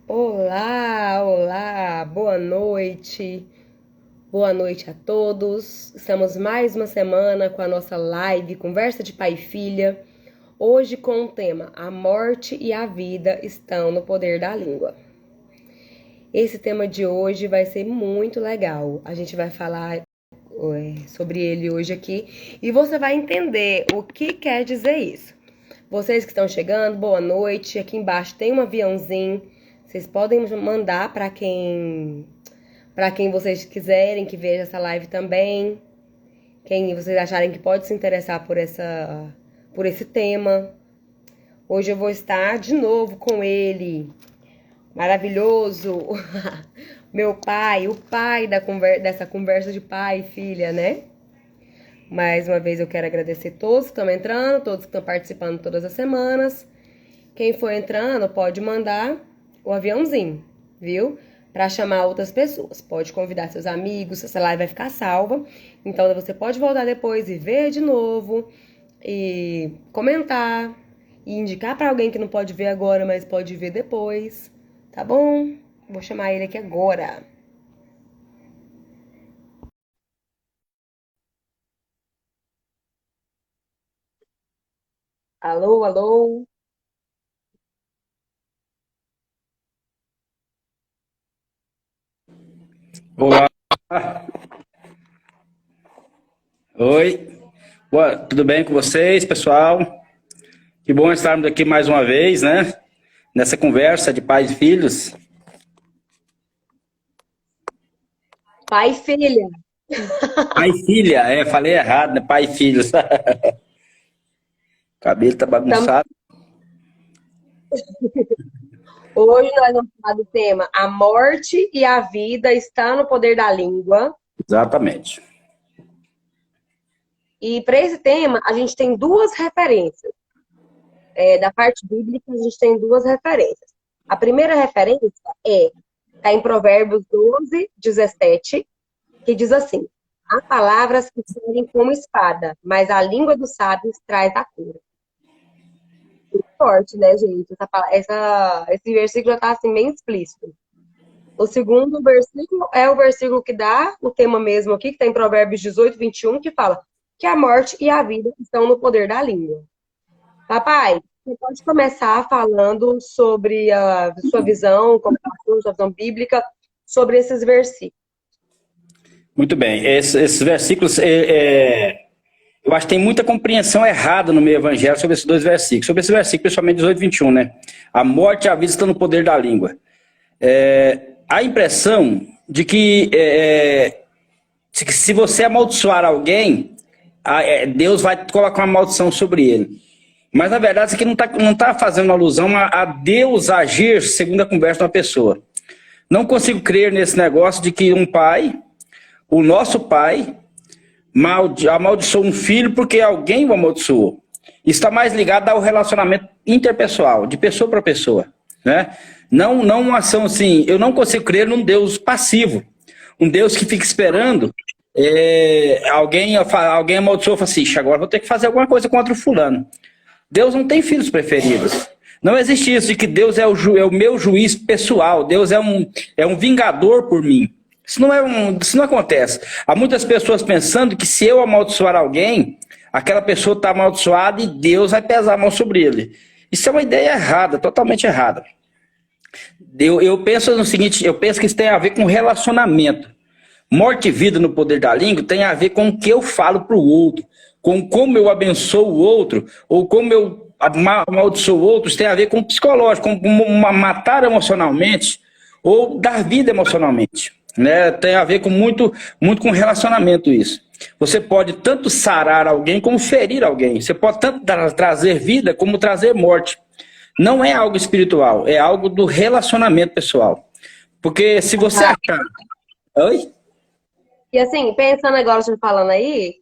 Olá, olá, boa noite a todos. Estamos mais uma semana com a nossa live Conversa de Pai e Filha. Hoje com o tema A Morte e a Vida Estão no Poder da Língua. Esse tema de hoje vai ser muito legal. A gente vai falar sobre ele hoje aqui e você vai entender o que quer dizer isso. Vocês que estão chegando, boa noite. Aqui embaixo tem um aviãozinho. Vocês podem mandar para quem vocês quiserem que veja essa live também. Quem vocês acharem que pode se interessar por esse tema. Hoje eu vou estar de novo com ele. Maravilhoso. Meu pai, o pai dessa conversa de pai e filha, né? Mais uma vez eu quero agradecer todos que estão entrando, todos que estão participando todas as semanas. Quem for entrando pode mandar o aviãozinho, viu? Para chamar outras pessoas. Pode convidar seus amigos, essa live vai ficar salva. Então você pode voltar depois e ver de novo, e comentar, e indicar para alguém que não pode ver agora, mas pode ver depois, tá bom? Vou chamar ele aqui agora. Alô, alô. Olá, oi, tudo bem com vocês, pessoal? Que bom estarmos aqui mais uma vez, né? Nessa conversa de pais e filhos. Pai e filha. Pai e filha, falei errado, né? Pai e filhos. O cabelo tá Tam- bagunçado. Hoje nós vamos falar do tema A Morte e a Vida Está no Poder da Língua. Exatamente. E para esse tema, a gente tem duas referências. Da parte bíblica, a gente tem duas referências. A primeira referência está em Provérbios 12, 17, que diz assim: há palavras que serem como espada, mas a língua dos sábios traz a cura. Muito forte, né, gente? Esse versículo já está assim, bem explícito. O segundo versículo é o versículo que dá o tema mesmo aqui, que está em Provérbios 18, 21, que fala que a morte e a vida estão no poder da língua. Papai, você pode começar falando sobre a sua visão, sua visão bíblica, sobre esses versículos. Muito bem. Esses versículos, eu acho que tem muita compreensão errada no meio evangélico sobre esses dois versículos. Sobre esse versículo, principalmente 18, 21, né? A morte e a vida estão no poder da língua. A impressão de que se você amaldiçoar alguém, Deus vai colocar uma maldição sobre ele. Mas, na verdade, isso aqui não tá fazendo alusão a Deus agir segundo a conversa de uma pessoa. Não consigo crer nesse negócio de que um pai, o nosso pai, amaldiçoou um filho porque alguém o amaldiçoou. Isso está mais ligado ao relacionamento interpessoal, de pessoa para pessoa, né? Não uma ação assim. Eu não consigo crer num Deus passivo, um Deus que fica esperando alguém amaldiçoou e fala assim: agora vou ter que fazer alguma coisa contra o fulano. Deus não tem filhos preferidos. Não existe isso de que Deus é o meu juiz pessoal. Deus é um vingador por mim. Isso não acontece. Há muitas pessoas pensando que se eu amaldiçoar alguém, aquela pessoa está amaldiçoada e Deus vai pesar a mão sobre ele. Isso é uma ideia errada, totalmente errada. Eu penso no seguinte, eu penso que isso tem a ver com relacionamento. Morte e vida no poder da língua tem a ver com o que eu falo para o outro, com como eu abençoo o outro, ou como eu amaldiçoo o outro. Isso tem a ver com o psicológico, com matar emocionalmente, ou dar vida emocionalmente, né? Tem a ver com muito com relacionamento isso. Você pode tanto sarar alguém como ferir alguém. Você pode tanto trazer vida como trazer morte. Não é algo espiritual, é algo do relacionamento pessoal. Porque se você achar... Oi? E assim, pensando agora, você falando aí,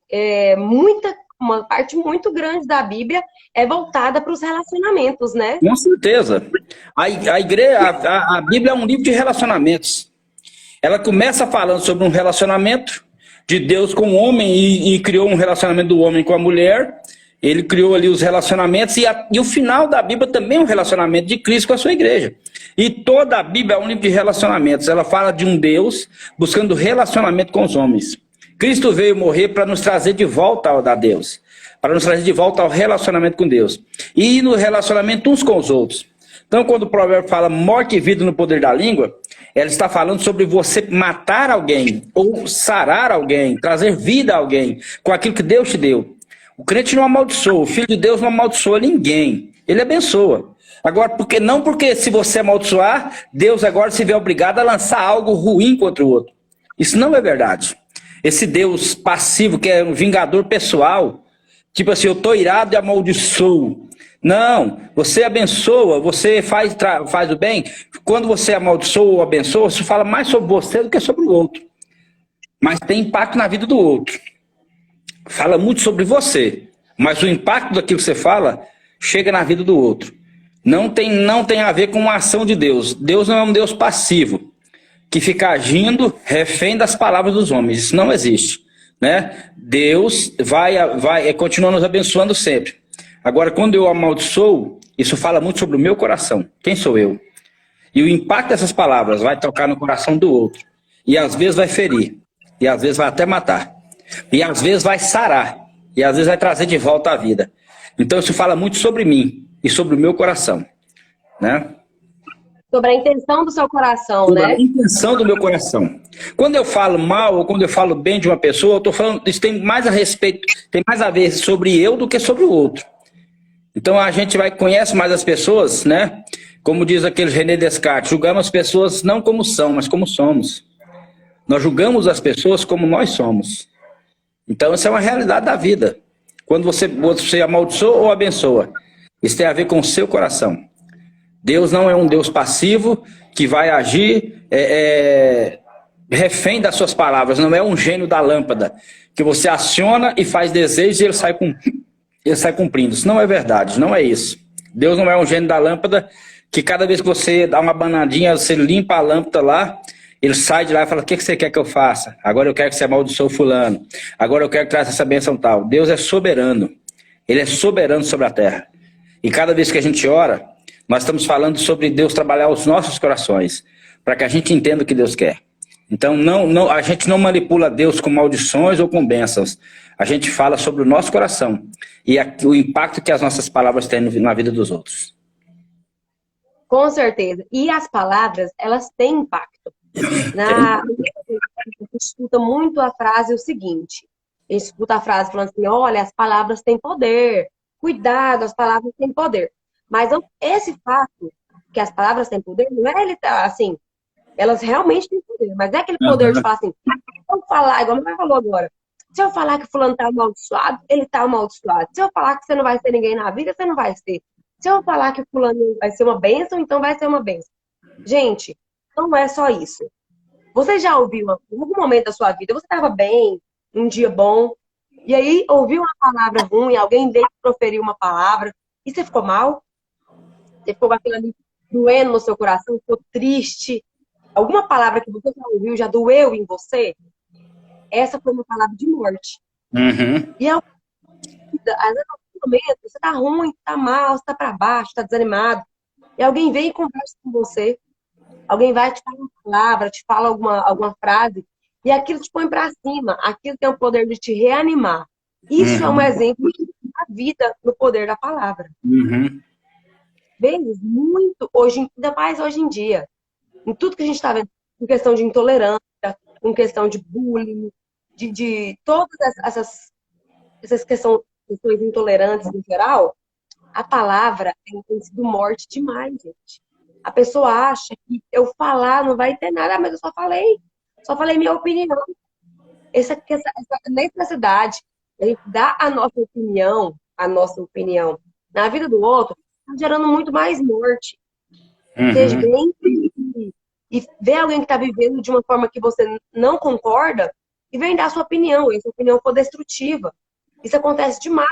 uma parte muito grande da Bíblia é voltada para os relacionamentos, né? Com certeza. A Bíblia é um livro de relacionamentos. Ela começa falando sobre um relacionamento de Deus com o homem e criou um relacionamento do homem com a mulher. Ele criou ali os relacionamentos e o final da Bíblia também é um relacionamento de Cristo com a sua igreja. E toda a Bíblia é um livro de relacionamentos. Ela fala de um Deus buscando relacionamento com os homens. Cristo veio morrer para nos trazer de volta a Deus, para nos trazer de volta ao relacionamento com Deus e no relacionamento uns com os outros. Então, quando o provérbio fala morte e vida no poder da língua, ela está falando sobre você matar alguém ou sarar alguém, trazer vida a alguém com aquilo que Deus te deu. O crente não amaldiçoa, o Filho de Deus não amaldiçoa ninguém, ele abençoa. Agora, não porque se você amaldiçoar, Deus agora se vê obrigado a lançar algo ruim contra o outro. Isso não é verdade. Esse Deus passivo, que é um vingador pessoal, tipo assim, eu estou irado e amaldiçoo. Não, você abençoa, você faz o bem. Quando você amaldiçoa ou abençoa, isso fala mais sobre você do que sobre o outro. Mas tem impacto na vida do outro. Fala muito sobre você, mas o impacto daquilo que você fala chega na vida do outro. Não tem a ver com uma ação de Deus. Deus não é um Deus passivo, que fica agindo refém das palavras dos homens. Isso não existe, né? Deus continua nos abençoando sempre. Agora, quando eu amaldiçoo, isso fala muito sobre o meu coração. Quem sou eu? E o impacto dessas palavras vai tocar no coração do outro. E às vezes vai ferir. E às vezes vai até matar. E às vezes vai sarar. E às vezes vai trazer de volta a vida. Então isso fala muito sobre mim e sobre o meu coração, né? Sobre a intenção do seu coração, sobre né? A intenção do meu coração. Quando eu falo mal ou quando eu falo bem de uma pessoa, eu estou falando, isso tem mais a respeito, tem mais a ver sobre eu do que sobre o outro. Então a gente conhece mais as pessoas, né? Como diz aquele René Descartes, julgamos as pessoas não como são, mas como somos. Nós julgamos as pessoas como nós somos. Então essa é uma realidade da vida. Quando você amaldiçoa ou abençoa, isso tem a ver com o seu coração. Deus não é um Deus passivo que vai agir refém das suas palavras. Não é um gênio da lâmpada que você aciona e faz desejos e ele sai cumprindo. Isso não é verdade, não é isso. Deus não é um gênio da lâmpada que cada vez que você dá uma banadinha, você limpa a lâmpada lá, ele sai de lá e fala, o que você quer que eu faça? Agora eu quero que você amaldiçoe fulano. Agora eu quero que traga essa bênção tal. Deus é soberano. Ele é soberano sobre a terra. E cada vez que a gente ora, nós estamos falando sobre Deus trabalhar os nossos corações, para que a gente entenda o que Deus quer. Então a gente não manipula Deus com maldições ou com bênçãos. A gente fala sobre o nosso coração e o impacto que as nossas palavras têm na vida dos outros. Com certeza. E as palavras, elas têm impacto. A gente escuta muito a frase o seguinte. A gente escuta a frase falando assim, olha, as palavras têm poder. Cuidado, as palavras têm poder. Mas esse fato que as palavras têm poder, não é ele assim, elas realmente têm poder, mas é aquele poder de falar assim, se eu falar, igual a minha mãe falou agora, se eu falar que fulano tá amaldiçoado, ele tá amaldiçoado. Se eu falar que você não vai ser ninguém na vida, você não vai ser. Se eu falar que fulano vai ser uma bênção, então vai ser uma bênção. Gente, não é só isso. Você já ouviu em algum momento da sua vida, você estava bem, um dia bom, e aí ouviu uma palavra ruim, alguém veio proferir uma palavra, e você ficou mal? Você ficou com aquilo ali doendo no seu coração, ficou triste? Alguma palavra que você já ouviu já doeu em você? Essa foi uma palavra de morte. Uhum. E às vezes, no momento, você tá ruim, tá mal, você tá pra baixo, tá desanimado, e alguém vem e conversa com você, alguém vai te falar uma palavra, te fala alguma frase, e aquilo te põe pra cima, aquilo tem o poder de te reanimar. Isso é um exemplo da vida no poder da palavra. Uhum. Vezes, muito, ainda mais hoje em dia, em tudo que a gente está vendo, em questão de intolerância, em questão de bullying, de todas essas questões intolerantes em geral, a palavra tem sido morte demais, gente. A pessoa acha que eu falar não vai ter nada, mas eu só falei minha opinião. Essa necessidade de dar a nossa opinião na vida do outro, está gerando muito mais morte. Seja bem e ver alguém que está vivendo de uma forma que você não concorda e vem dar sua opinião, e sua opinião for destrutiva. Isso acontece demais.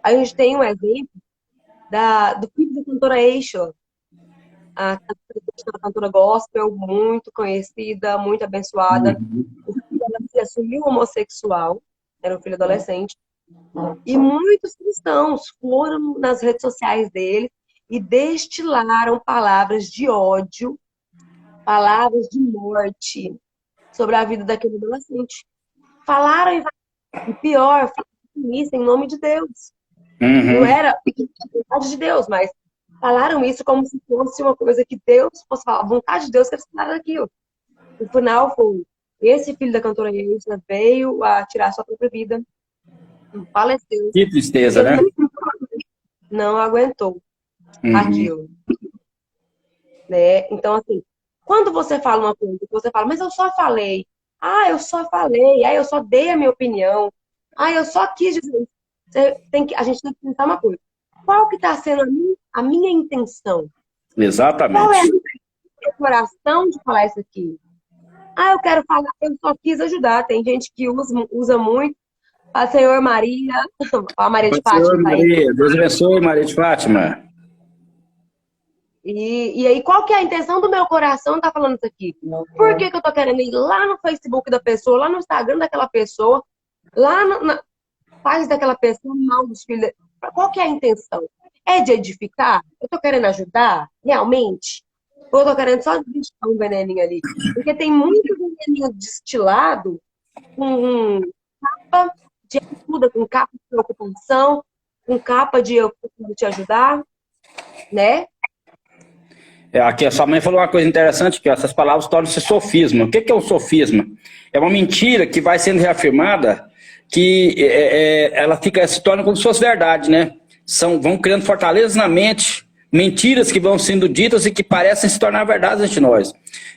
A gente tem um exemplo do filho da cantora Aisha, a cantora gospel, muito conhecida, muito abençoada. O filho dela se assumiu homossexual, era um filho adolescente, E muitos cristãos foram nas redes sociais dele e destilaram palavras de ódio, palavras de morte sobre a vida daquele adolescente. Falaram e pior, falaram isso em nome de Deus. Não Uhum. era a vontade de Deus, mas falaram isso como se fosse uma coisa que Deus fosse falar. A vontade de Deus que eles falaram aquilo. No final foi, esse filho da cantora Isla veio a tirar sua própria vida, faleceu, Que tristeza, porque né? não aguentou Uhum. aquilo, né? Então, assim, quando você fala uma coisa, você fala, mas eu só falei, eu só falei, eu só dei a minha opinião, eu só quis dizer isso. A gente tem que pensar uma coisa. Qual que está sendo a minha intenção? Qual é a Exatamente. minha coração de falar isso aqui? Eu quero falar, eu só quis ajudar. Tem gente que usa muito. A Senhor Maria, a Maria de Pai, Senhor Fátima tá aí. Maria, Deus abençoe, Maria de Fátima. E aí, qual que é a intenção do meu coração tá falando isso aqui? Por que que eu tô querendo ir lá no Facebook da pessoa, lá no Instagram daquela pessoa, lá na página daquela pessoa, mal dos filhos? Qual que é a intenção? É de edificar? Eu tô querendo ajudar? Realmente? Ou eu tô querendo só destillar um veneninho ali? Porque tem muito veneninho destilado com capa de ajuda, com capa de preocupação, com capa de eu preciso te ajudar, né? Aqui a sua mãe falou uma coisa interessante, que essas palavras tornam-se sofisma. O que é um sofisma? É uma mentira que vai sendo reafirmada, que ela se torna como se fosse verdade, né? Vão criando fortalezas na mente, mentiras que vão sendo ditas e que parecem se tornar verdades entre nós.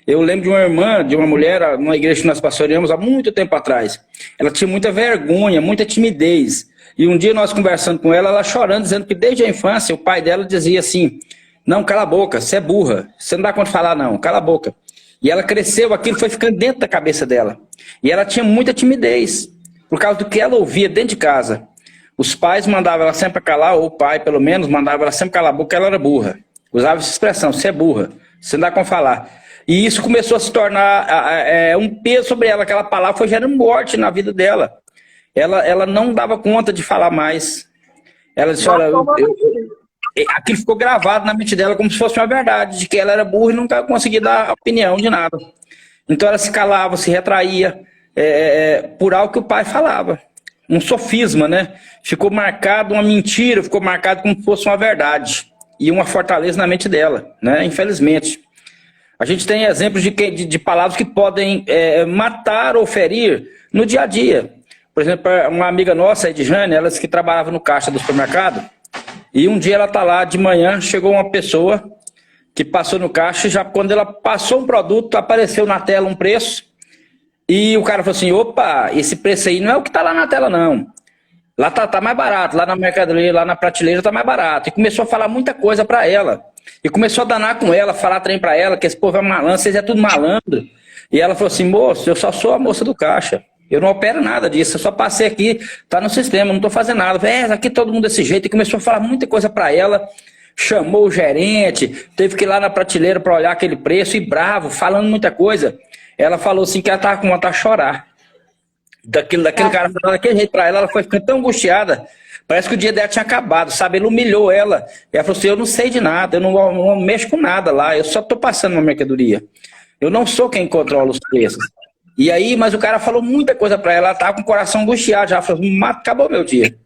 Eu lembro de uma irmã, de uma mulher, numa igreja que nós pastoreamos há muito tempo atrás. Ela tinha muita vergonha, muita timidez. E um dia nós conversando com ela chorando, dizendo que desde a infância o pai dela dizia assim: não, cala a boca, você é burra, você não dá conta de falar não, cala a boca. E ela cresceu, aquilo foi ficando dentro da cabeça dela. E ela tinha muita timidez, por causa do que ela ouvia dentro de casa. Os pais mandavam ela sempre calar, ou o pai, pelo menos, mandava ela sempre calar a boca, ela era burra. Usava essa expressão, você é burra, você não dá conta de falar. E isso começou a se tornar um peso sobre ela, aquela palavra foi gerando morte na vida dela. Ela não dava conta de falar mais. Ela disse, olha, aquilo ficou gravado na mente dela como se fosse uma verdade, de que ela era burra e nunca conseguia dar opinião de nada. Então ela se calava, se retraía por algo que o pai falava. Um sofisma, né? Ficou marcado uma mentira, ficou marcado como se fosse uma verdade. E uma fortaleza na mente dela, né? Infelizmente. A gente tem exemplos de palavras que podem matar ou ferir no dia a dia. Por exemplo, uma amiga nossa, a Edjane, ela disse que trabalhava no caixa do supermercado. E um dia ela tá lá de manhã, chegou uma pessoa que passou no caixa, já quando ela passou um produto, apareceu na tela um preço, e o cara falou assim, opa, esse preço aí não é o que tá lá na tela não. Lá tá mais barato, lá na mercadoria, lá na prateleira tá mais barato. E começou a falar muita coisa para ela. E começou a danar com ela, falar trem para ela, que esse povo é malandro, vocês é tudo malandro. E ela falou assim, moço, eu só sou a moça do caixa. Eu não opero nada disso, eu só passei aqui, tá no sistema, não tô fazendo nada. Aqui todo mundo desse jeito. E começou a falar muita coisa para ela. Chamou o gerente, teve que ir lá na prateleira para olhar aquele preço, e bravo, falando muita coisa. Ela falou assim que ela tava com vontade de chorar. Daquele cara falando daquele jeito pra ela foi ficando tão angustiada. Parece que o dia dela tinha acabado, sabe? Ele humilhou ela. E ela falou assim, eu não sei de nada, eu não mexo com nada lá, eu só tô passando uma mercadoria. Eu não sou quem controla os preços. E aí, mas o cara falou muita coisa pra ela, ela tava com o coração angustiado, já falou, acabou meu dia.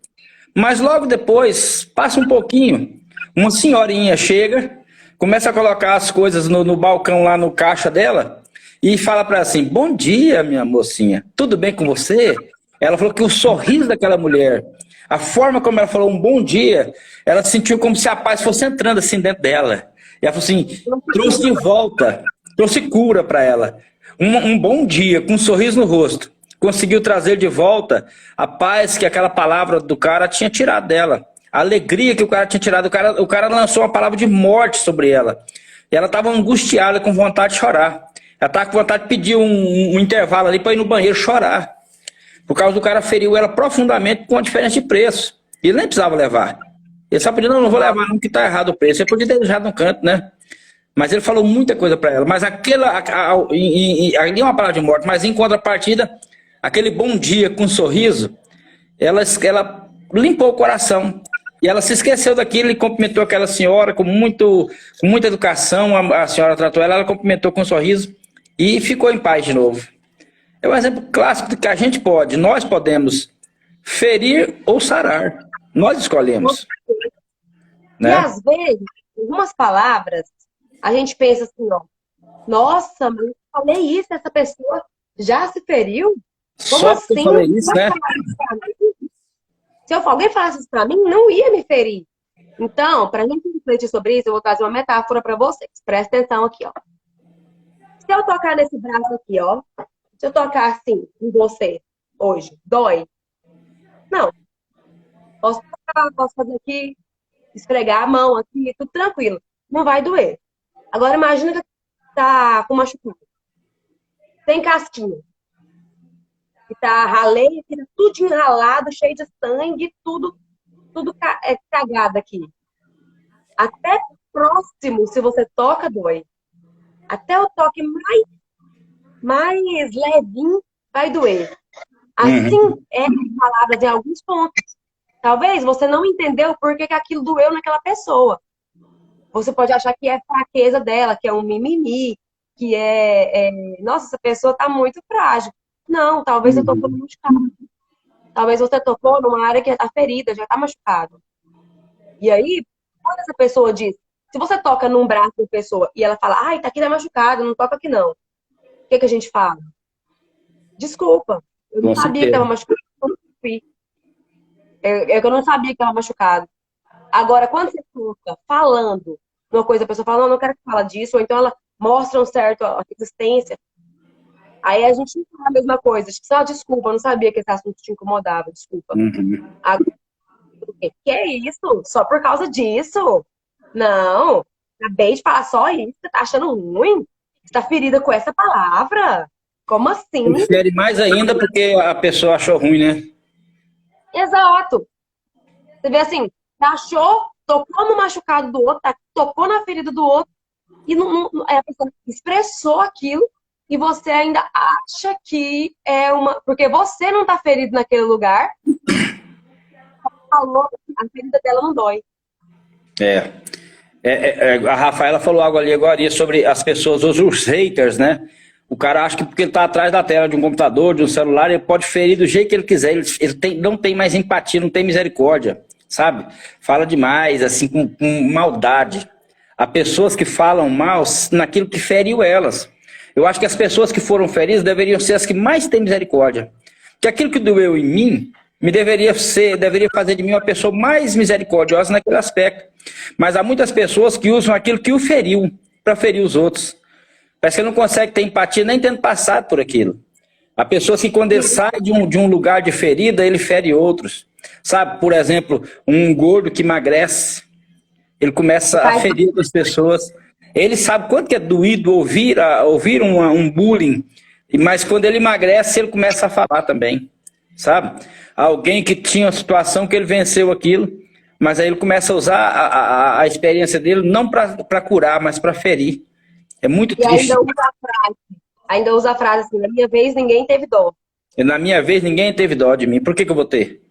Mas logo depois, passa um pouquinho, uma senhorinha chega, começa a colocar as coisas no balcão lá no caixa dela, e fala para ela assim, bom dia, minha mocinha, tudo bem com você? Ela falou que o sorriso daquela mulher, a forma como ela falou um bom dia, ela sentiu como se a paz fosse entrando assim dentro dela. E ela falou assim, trouxe de volta, trouxe cura para ela. Um bom dia, com um sorriso no rosto. Conseguiu trazer de volta a paz que aquela palavra do cara tinha tirado dela. A alegria que o cara tinha tirado. O cara lançou uma palavra de morte sobre ela. E ela estava angustiada, com vontade de chorar. Ela estava com vontade de pedir um intervalo ali para ir no banheiro chorar. Por causa do cara feriu ela profundamente com a diferença de preço. E ele nem precisava levar. Ele só pediu, não vou levar não, que está errado o preço. Ele podia ter deixado no canto, né? Mas ele falou muita coisa para ela. Mas ali é uma palavra de morte. Mas em contrapartida, aquele bom dia com um sorriso, ela limpou o coração. E ela se esqueceu daquilo e cumprimentou aquela senhora com muita educação. A senhora tratou ela cumprimentou com um sorriso e ficou em paz de novo. É um exemplo clássico de que a gente pode, nós podemos ferir ou sarar. Nós escolhemos. E às vezes, algumas palavras, a gente pensa assim, ó, nossa, mas eu falei isso, essa pessoa já se feriu? Como Só assim? eu falei isso, né? Se alguém falasse isso pra mim, não ia me ferir. Então, pra gente refletir sobre isso, eu vou trazer uma metáfora pra vocês. Presta atenção aqui, ó. Se eu tocar nesse braço aqui, ó, se eu tocar assim em você hoje, dói? Não. Posso tocar, posso fazer aqui, esfregar a mão aqui, tudo tranquilo. Não vai doer. Agora imagina que tá com machucado. Tem casquinha. Que tá ralei, que tá tudo enralado, cheio de sangue, tudo cagado aqui. Até próximo, se você toca, dói. Até o toque mais levinho vai doer. Assim é as palavras em alguns pontos. Talvez você não entendeu por que aquilo doeu naquela pessoa. Você pode achar que é fraqueza dela, que é um mimimi, que nossa, essa pessoa tá muito frágil. Não, talvez eu tocou no machucado. Talvez você tocou numa área que tá ferida, já tá machucado. E aí, quando essa pessoa diz, se você toca num braço da pessoa e ela fala, ai, tá aqui, tá machucado, não toca aqui não. O que a gente fala? Desculpa, eu não sabia que tava machucado. Eu não sabia que tava machucado. Agora, quando você toca falando uma coisa, a pessoa fala, não quero que fala disso, ou então ela mostra um certo resistência. Aí a gente não fala a mesma coisa. Só desculpa, eu não sabia que esse assunto te incomodava, desculpa. Agora, que é isso? Só por causa disso? Não. Acabei de falar só isso. Você tá achando ruim? Você tá ferida com essa palavra? Como assim? Fere mais ainda porque a pessoa achou ruim, né? Exato. Você vê assim, achou, tocou no machucado do outro, tocou na ferida do outro, e a pessoa expressou aquilo, e você ainda acha que é uma... Porque você não tá ferido naquele lugar, falou, a ferida dela não dói. A Rafaela falou algo ali agora sobre as pessoas, os haters, né? O cara acha que porque ele tá atrás da tela de um computador, de um celular, ele pode ferir do jeito que ele quiser. Ele não tem mais empatia, não tem misericórdia, sabe? Fala demais, assim, com maldade. Há pessoas que falam mal naquilo que feriu elas. Eu acho que as pessoas que foram feridas deveriam ser as que mais têm misericórdia. Porque aquilo que doeu em mim deveria fazer de mim uma pessoa mais misericordiosa naquele aspecto. Mas há muitas pessoas que usam aquilo que o feriu para ferir os outros. Parece que ele não consegue ter empatia nem tendo passado por aquilo. Há pessoas que quando ele sai de um lugar de ferida, ele fere outros. Sabe, por exemplo, um gordo que emagrece, ele começa a ferir outras pessoas. Ele sabe quanto que é doído ouvir um bullying, mas quando ele emagrece, ele começa a falar também, sabe? Alguém que tinha uma situação que ele venceu aquilo, mas aí ele começa a usar a experiência dele não para curar, mas para ferir. É muito triste. Ainda usa a frase assim, na minha vez ninguém teve dó. Na minha vez ninguém teve dó de mim, por que eu vou ter?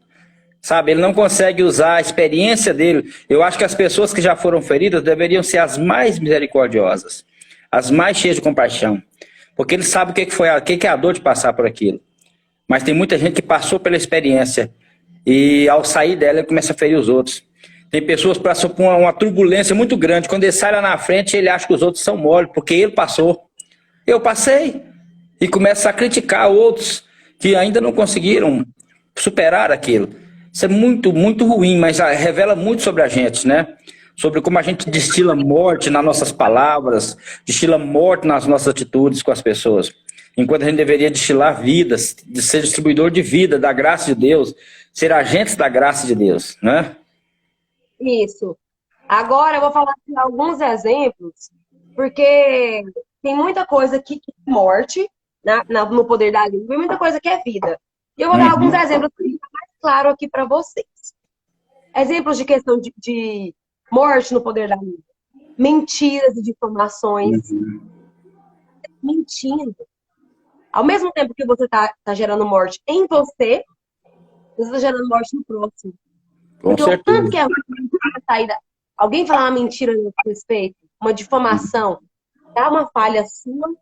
Sabe, ele não consegue usar a experiência dele. Eu acho que as pessoas que já foram feridas deveriam ser as mais misericordiosas, as mais cheias de compaixão, porque ele sabe o que é a dor de passar por aquilo. Mas tem muita gente que passou pela experiência e ao sair dela ele começa a ferir os outros. Tem pessoas que passam por uma turbulência muito grande. Quando ele sai lá na frente, ele acha que os outros são mole, porque ele passou. Eu passei. E começa a criticar outros que ainda não conseguiram superar aquilo. Isso é muito, muito ruim, mas revela muito sobre a gente, né? Sobre como a gente destila morte nas nossas palavras, destila morte nas nossas atitudes com as pessoas. Enquanto a gente deveria destilar vidas, de ser distribuidor de vida, da graça de Deus, ser agentes da graça de Deus, né? Isso. Agora eu vou falar de alguns exemplos, porque tem muita coisa que é morte no poder da língua e muita coisa que é vida. E eu vou dar alguns exemplos para ficar mais claro aqui para vocês. Exemplos de questão de morte no poder da língua. Mentiras e difamações. Mentindo. Ao mesmo tempo que você está gerando morte em você, Você está gerando morte no próximo. Com Porque o tanto certeza. que é ruim saída, alguém falar uma mentira a seu respeito, uma difamação, dá uma falha sua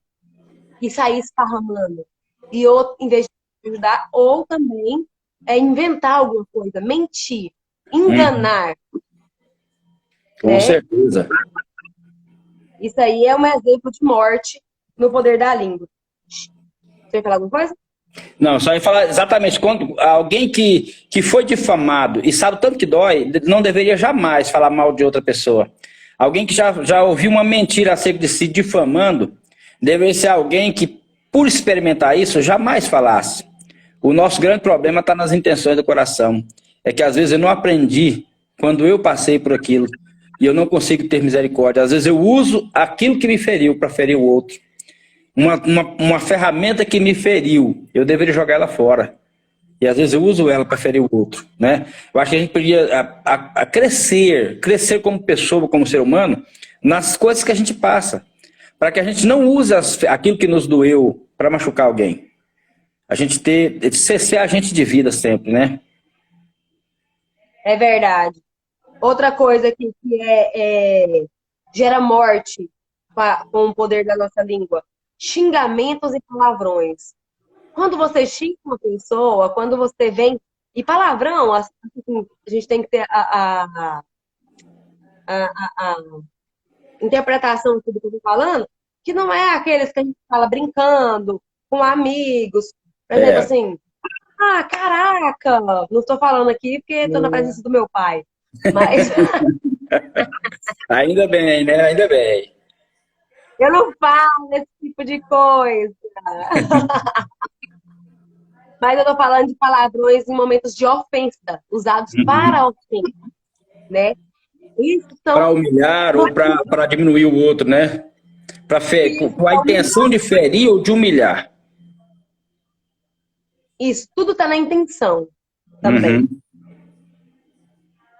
e sair esparramando. E outro, em vez de ajudar, ou também inventar alguma coisa, mentir, Uhum. enganar, Com né? certeza. Isso aí é um exemplo de morte no poder da língua. Você vai falar alguma coisa? Não, só ia falar exatamente quando alguém que foi difamado e sabe o tanto que dói, não deveria jamais falar mal de outra pessoa. Alguém que já ouviu uma mentira acerca de si difamando, deveria ser alguém que, por experimentar isso, jamais falasse. O nosso grande problema está nas intenções do coração. É que às vezes eu não aprendi quando eu passei por aquilo e eu não consigo ter misericórdia. Às vezes eu uso aquilo que me feriu para ferir o outro. Uma ferramenta que me feriu, eu deveria jogar ela fora. E às vezes eu uso ela para ferir o outro, né? Eu acho que a gente podia a crescer como pessoa, como ser humano, nas coisas que a gente passa, para que a gente não use aquilo que nos doeu para machucar alguém. A gente ser agente de vida sempre, né? É verdade. Outra coisa que gera morte com o poder da nossa língua: xingamentos e palavrões. Quando você xinga uma pessoa, quando você vem. E palavrão, assim, a gente tem que ter a interpretação do que eu tô falando, que não é aqueles que a gente fala brincando, com amigos. Por exemplo, É. assim, ah, caraca! Não estou falando aqui porque estou na presença do meu pai. Mas Ainda bem, né? Ainda bem. eu não falo esse tipo de coisa. Mas eu tô falando de palavrões em momentos de ofensa, usados para ofensa, né? Isso Para são humilhar ou para diminuir o outro, né? Com a intenção de ferir ou de humilhar. isso, tudo está na intenção também. Uhum.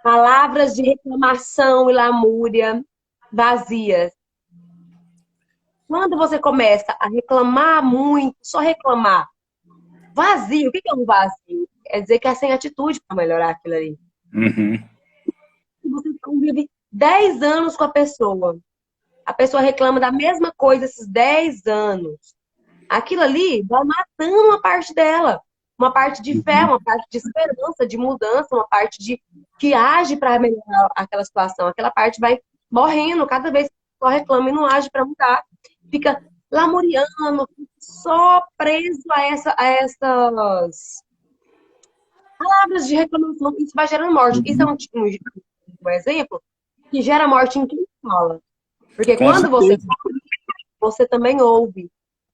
Palavras de reclamação e lamúria vazias. Quando você começa a reclamar muito, só reclamar, vazio, o que é um vazio? Quer dizer que é sem atitude para melhorar aquilo ali. Uhum. Você convive 10 anos com a pessoa reclama da mesma coisa esses 10 anos. Aquilo ali vai matando uma parte dela. Uma parte de fé, uma parte de esperança, de mudança, uma parte de que age para melhorar aquela situação. Aquela parte vai morrendo cada vez que só reclama e não age para mudar. Fica lamuriando, só preso a essas palavras de reclamação. Isso vai gerando morte. Isso é Uhum. um exemplo que gera morte em quem fala. Porque Com quando você certeza. fala, você também ouve.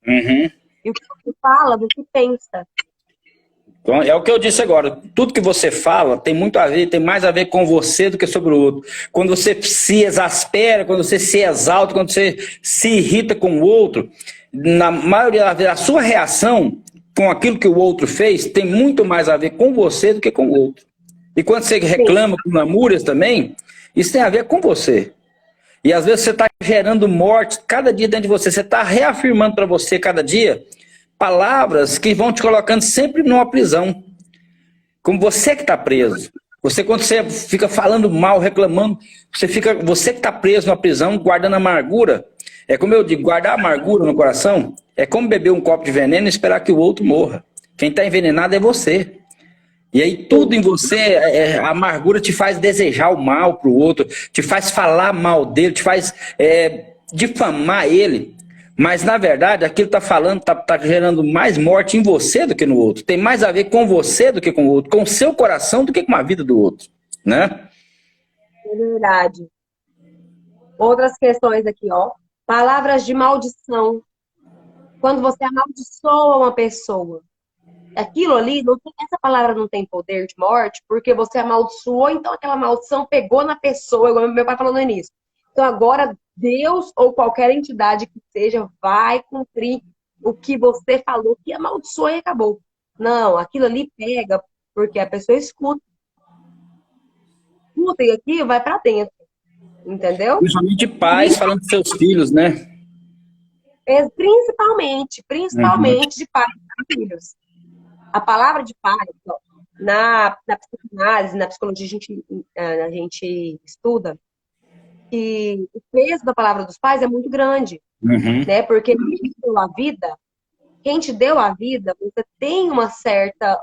Uhum. E o que você fala, você pensa. Então, é o que eu disse agora. Tudo que você fala tem muito a ver, tem mais a ver com você do que sobre o outro. Quando você se exaspera, quando você se exalta, quando você se irrita com o outro, na maioria das vezes, a sua reação com aquilo que o outro fez tem muito mais a ver com você do que com o outro. E quando você Sim. reclama com lamúrias também, isso tem a ver com você. E às vezes você está gerando morte cada dia dentro de você. Você está reafirmando para você cada dia palavras que vão te colocando sempre numa prisão. Como você que está preso. Você, quando você fica falando mal, reclamando, você que está preso na prisão, guardando amargura. É como eu digo, guardar amargura no coração é como beber um copo de veneno e esperar que o outro morra. Quem está envenenado é você. E aí tudo em você, a amargura te faz desejar o mal para o outro, te faz falar mal dele, te faz difamar ele. Mas, na verdade, aquilo está falando, está gerando mais morte em você do que no outro. Tem mais a ver com você do que com o outro, com o seu coração do que com a vida do outro, né? É verdade. Outras questões aqui, ó. Palavras de maldição. Quando você amaldiçoa uma pessoa. Aquilo ali, essa palavra não tem poder de morte, porque você amaldiçoou, então aquela maldição pegou na pessoa, igual meu pai falou no início. Então agora Deus ou qualquer entidade que seja vai cumprir o que você falou que amaldiçoou e acabou. Não, aquilo ali pega, porque a pessoa escuta. Escuta e aqui vai para dentro, entendeu? Principalmente pais falando dos seus filhos, né? Principalmente, Uhum. principalmente de pais e filhos. A palavra de pai, ó. Na psicanálise, na psicologia, a gente estuda que o peso da palavra dos pais é muito grande, Uhum. né? Porque quem te deu a vida, você tem uma certa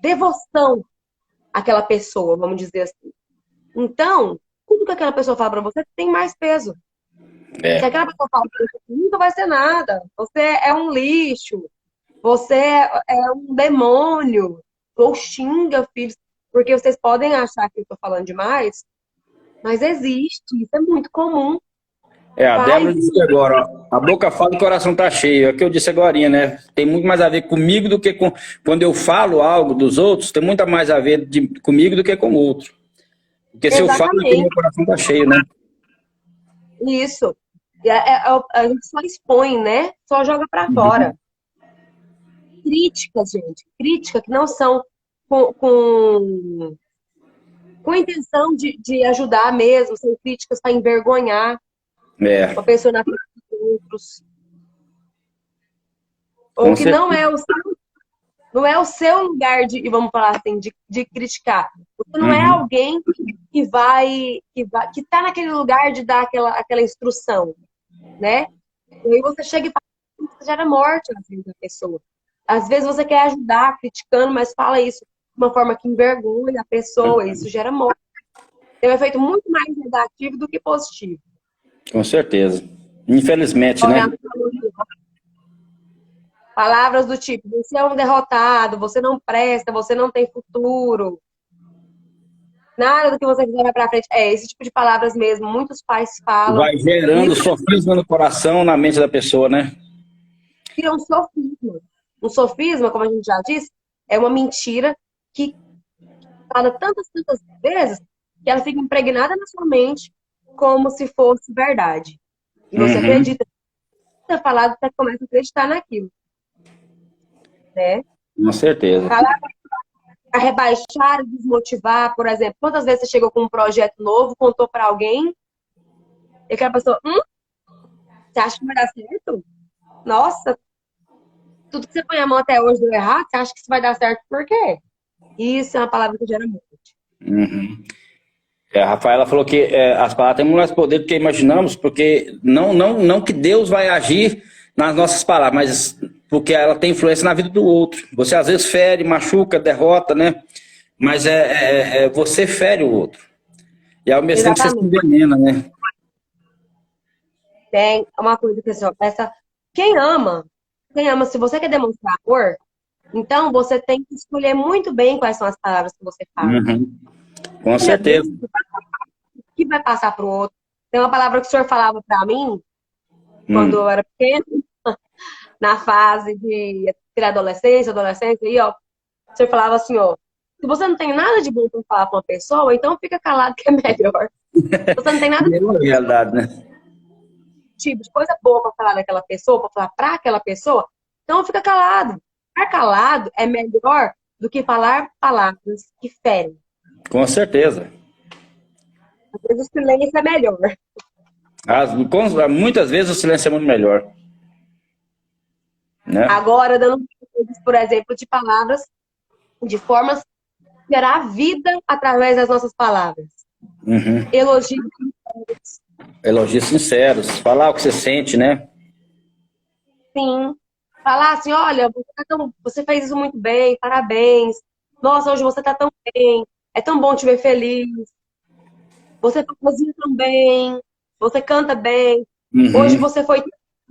devoção àquela pessoa, vamos dizer assim. Então, tudo que aquela pessoa fala para você tem mais peso. Se É, aquela pessoa fala pra você, nunca vai ser nada, você é um lixo, você é um demônio, ou xinga filhos, porque vocês podem achar que eu estou falando demais, mas existe, isso é muito comum. a Pais Débora disse agora, ó, a boca fala e o coração tá cheio. É o que eu disse agorinha, né? Tem muito mais a ver comigo do que com... Quando eu falo algo dos outros, tem muito mais a ver comigo do que com o outro. Porque se eu falo é que meu exatamente coração tá cheio, né? isso. A gente só expõe, né? Só joga para Uhum. fora. Críticas, gente, críticas que não são com, com, com a intenção de ajudar mesmo, são críticas para envergonhar É, uma pessoa na frente dos outros, ou com que não certeza. é não é o seu lugar vamos falar assim, de criticar. Você não é Uhum. alguém que tá naquele lugar de dar aquela instrução, né? E aí você chega e fala, você gera morte na vida da pessoa. Às vezes você quer ajudar, criticando, mas fala isso de uma forma que envergonha a pessoa, e isso gera morte. Tem um efeito muito mais negativo do que positivo. Com certeza. Infelizmente, Olha, né? palavras do tipo, você é um derrotado, você não presta, você não tem futuro, nada do que você fizer vai pra frente. É esse tipo de palavras mesmo, muitos pais falam. Vai E gerando isso sofisma no coração, na mente da pessoa, né? cria um sofisma. Um sofisma, como a gente já disse, é uma mentira que fala tantas vezes que ela fica impregnada na sua mente como se fosse verdade. E você Uhum. acredita, você falado, você começa a acreditar naquilo, né? Com certeza. Falar para rebaixar e desmotivar, por exemplo, quantas vezes você chegou com um projeto novo, contou para alguém, e aquela pessoa, você acha que vai dar certo? Nossa, tudo que você põe a mão até hoje deu errado, você acha que isso vai dar certo por quê? Isso é uma palavra que gera muito. Uhum. A Rafaela falou que as palavras têm muito mais poder do que imaginamos, porque não que Deus vai agir nas nossas palavras, mas porque ela tem influência na vida do outro. Você às vezes fere, machuca, derrota, né? Mas você fere o outro. E ao mesmo tempo você se Exatamente. envenena, né? Tem uma coisa que quem ama, se você quer demonstrar amor, então você tem que escolher muito bem quais são as palavras que você fala. Uhum. Com Olha bem certeza. o que vai passar para o outro. Tem uma palavra que o senhor falava para mim quando eu Hum. era pequena, na fase de adolescência, aí, ó. O senhor falava assim, ó, se você não tem nada de bom para falar para uma pessoa, então fica calado que é melhor. Se você não tem nada É uma realidade, né? tipo de coisa boa para falar daquela pessoa, para falar para aquela pessoa, então fica calado. Ficar calado é melhor do que falar palavras que ferem. Com certeza. Às vezes o silêncio é melhor. Muitas vezes o silêncio é muito melhor, né? Agora, dando por exemplo, de palavras, de formas de gerar vida através das nossas palavras. Uhum. Elogios, Elogios sinceros, falar o que você sente, né? sim. Falar assim, olha, você fez isso muito bem, parabéns. Nossa, hoje você está tão bem. É tão bom te ver feliz. Você cozinha tão bem, você canta bem. Hoje Uhum. você foi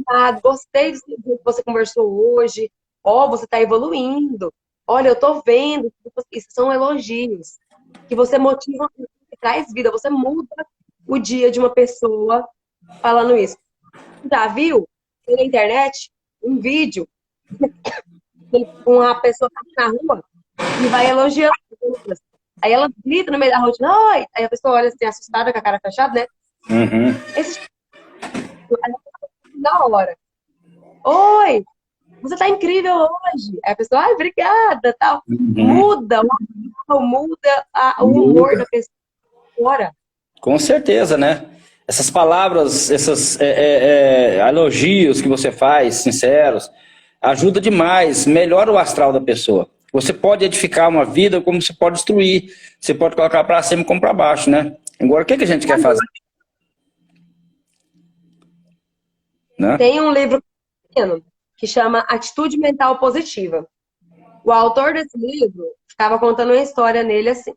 treinado, gostei do que você conversou hoje. Ó, você está evoluindo. Olha, eu tô vendo. Isso são elogios que você motiva, que traz vida. Você muda o dia de uma pessoa falando isso. Já viu na internet um vídeo com uma pessoa na rua e vai elogiando as outras. Aí ela grita no meio da rotina, oi! Aí a pessoa olha assim, assustada, com a cara fechada, né? Uhum. Esse da hora. Oi, você tá incrível hoje. Aí a pessoa, ai, obrigada, tal. Uhum. Muda muda o humor Muda. da pessoa. Com certeza, né? Essas palavras, esses elogios que você faz, sinceros, ajuda demais, melhora o astral da pessoa. Você pode edificar uma vida como você pode destruir. Você pode colocar para cima como para baixo, né? Agora, o que a gente quer fazer? Né? Tem um livro pequeno que chama Atitude Mental Positiva. O autor desse livro estava contando uma história nele assim.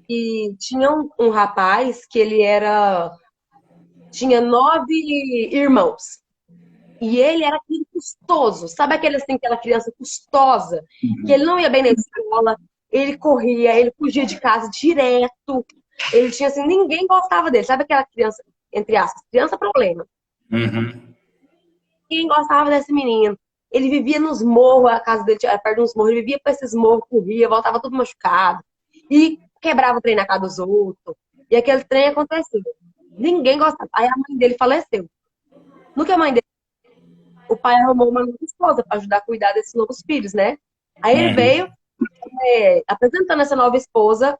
E tinha um rapaz que ele tinha 9 irmãos. E ele era aquele custoso. Sabe aquele assim, aquela criança custosa? Que ele não ia bem na escola, ele corria, ele fugia de casa direto. Ele tinha assim, ninguém gostava dele. Sabe aquela criança, entre aspas, criança problema? Uhum. Ninguém gostava desse menino. Ele vivia nos morros, a casa dele era perto de uns morros, ele vivia para esses morros, corria, voltava tudo machucado. E quebrava o trem na casa dos outros. E aquele trem aconteceu. Ninguém gostava. Aí a mãe dele faleceu. No que a mãe dele, o pai arrumou uma nova esposa para ajudar a cuidar desses novos filhos, né? Aí ele veio apresentando essa nova esposa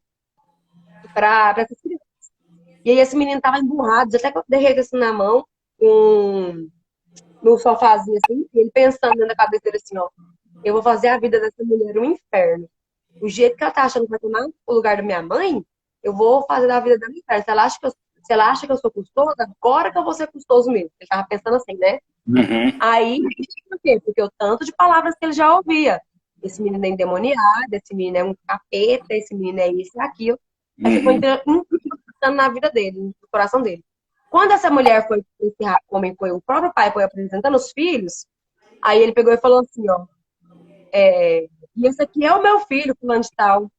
para essas crianças. E aí esse menino tava emburrado, até com o derrete assim na mão, no sofazinho assim, e ele pensando dentro da cabeça dele assim, ó, eu vou fazer a vida dessa mulher um inferno. O jeito que ela tá achando que vai tomar o lugar da minha mãe, eu vou fazer da vida dela um inferno. Se ela acha que eu sou custoso, agora que eu vou ser custoso mesmo. Ele tava pensando assim, né? Uhum. Aí, por quê? Porque o tanto de palavras que ele já ouvia. Esse menino é endemoniado, esse menino é um capeta, esse menino é isso e aquilo. Aí você foi entrando na vida dele, no coração dele. Quando esse homem foi, o próprio pai foi apresentando os filhos, aí ele pegou e falou assim, ó, e esse aqui é o meu filho, fulano de tal.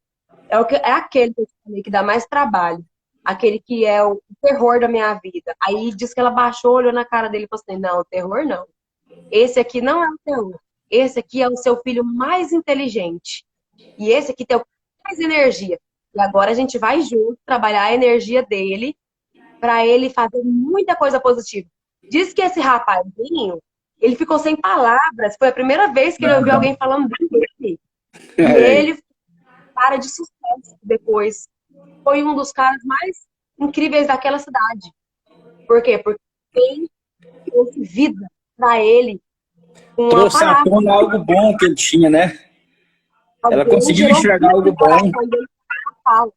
É aquele que eu te falei que dá mais trabalho. Aquele que é o terror da minha vida. Aí disse que ela baixou, olhou na cara dele e falou assim, não, terror não. Esse aqui não é o terror. Esse aqui é o seu filho mais inteligente. E esse aqui tem mais energia. E agora a gente vai junto trabalhar a energia dele para ele fazer muita coisa positiva. Diz que esse rapazinho, ele ficou sem palavras. Foi a primeira vez que ele ouviu alguém falando dele. E ele para de sucesso depois. Foi um dos caras mais incríveis daquela cidade. Por quê? Porque tem vida para ele com uma Trouxe à palavra. tona algo bom que ele tinha, né? Ela Alguém conseguiu gerou enxergar vida algo no bom. coração dele. Fala.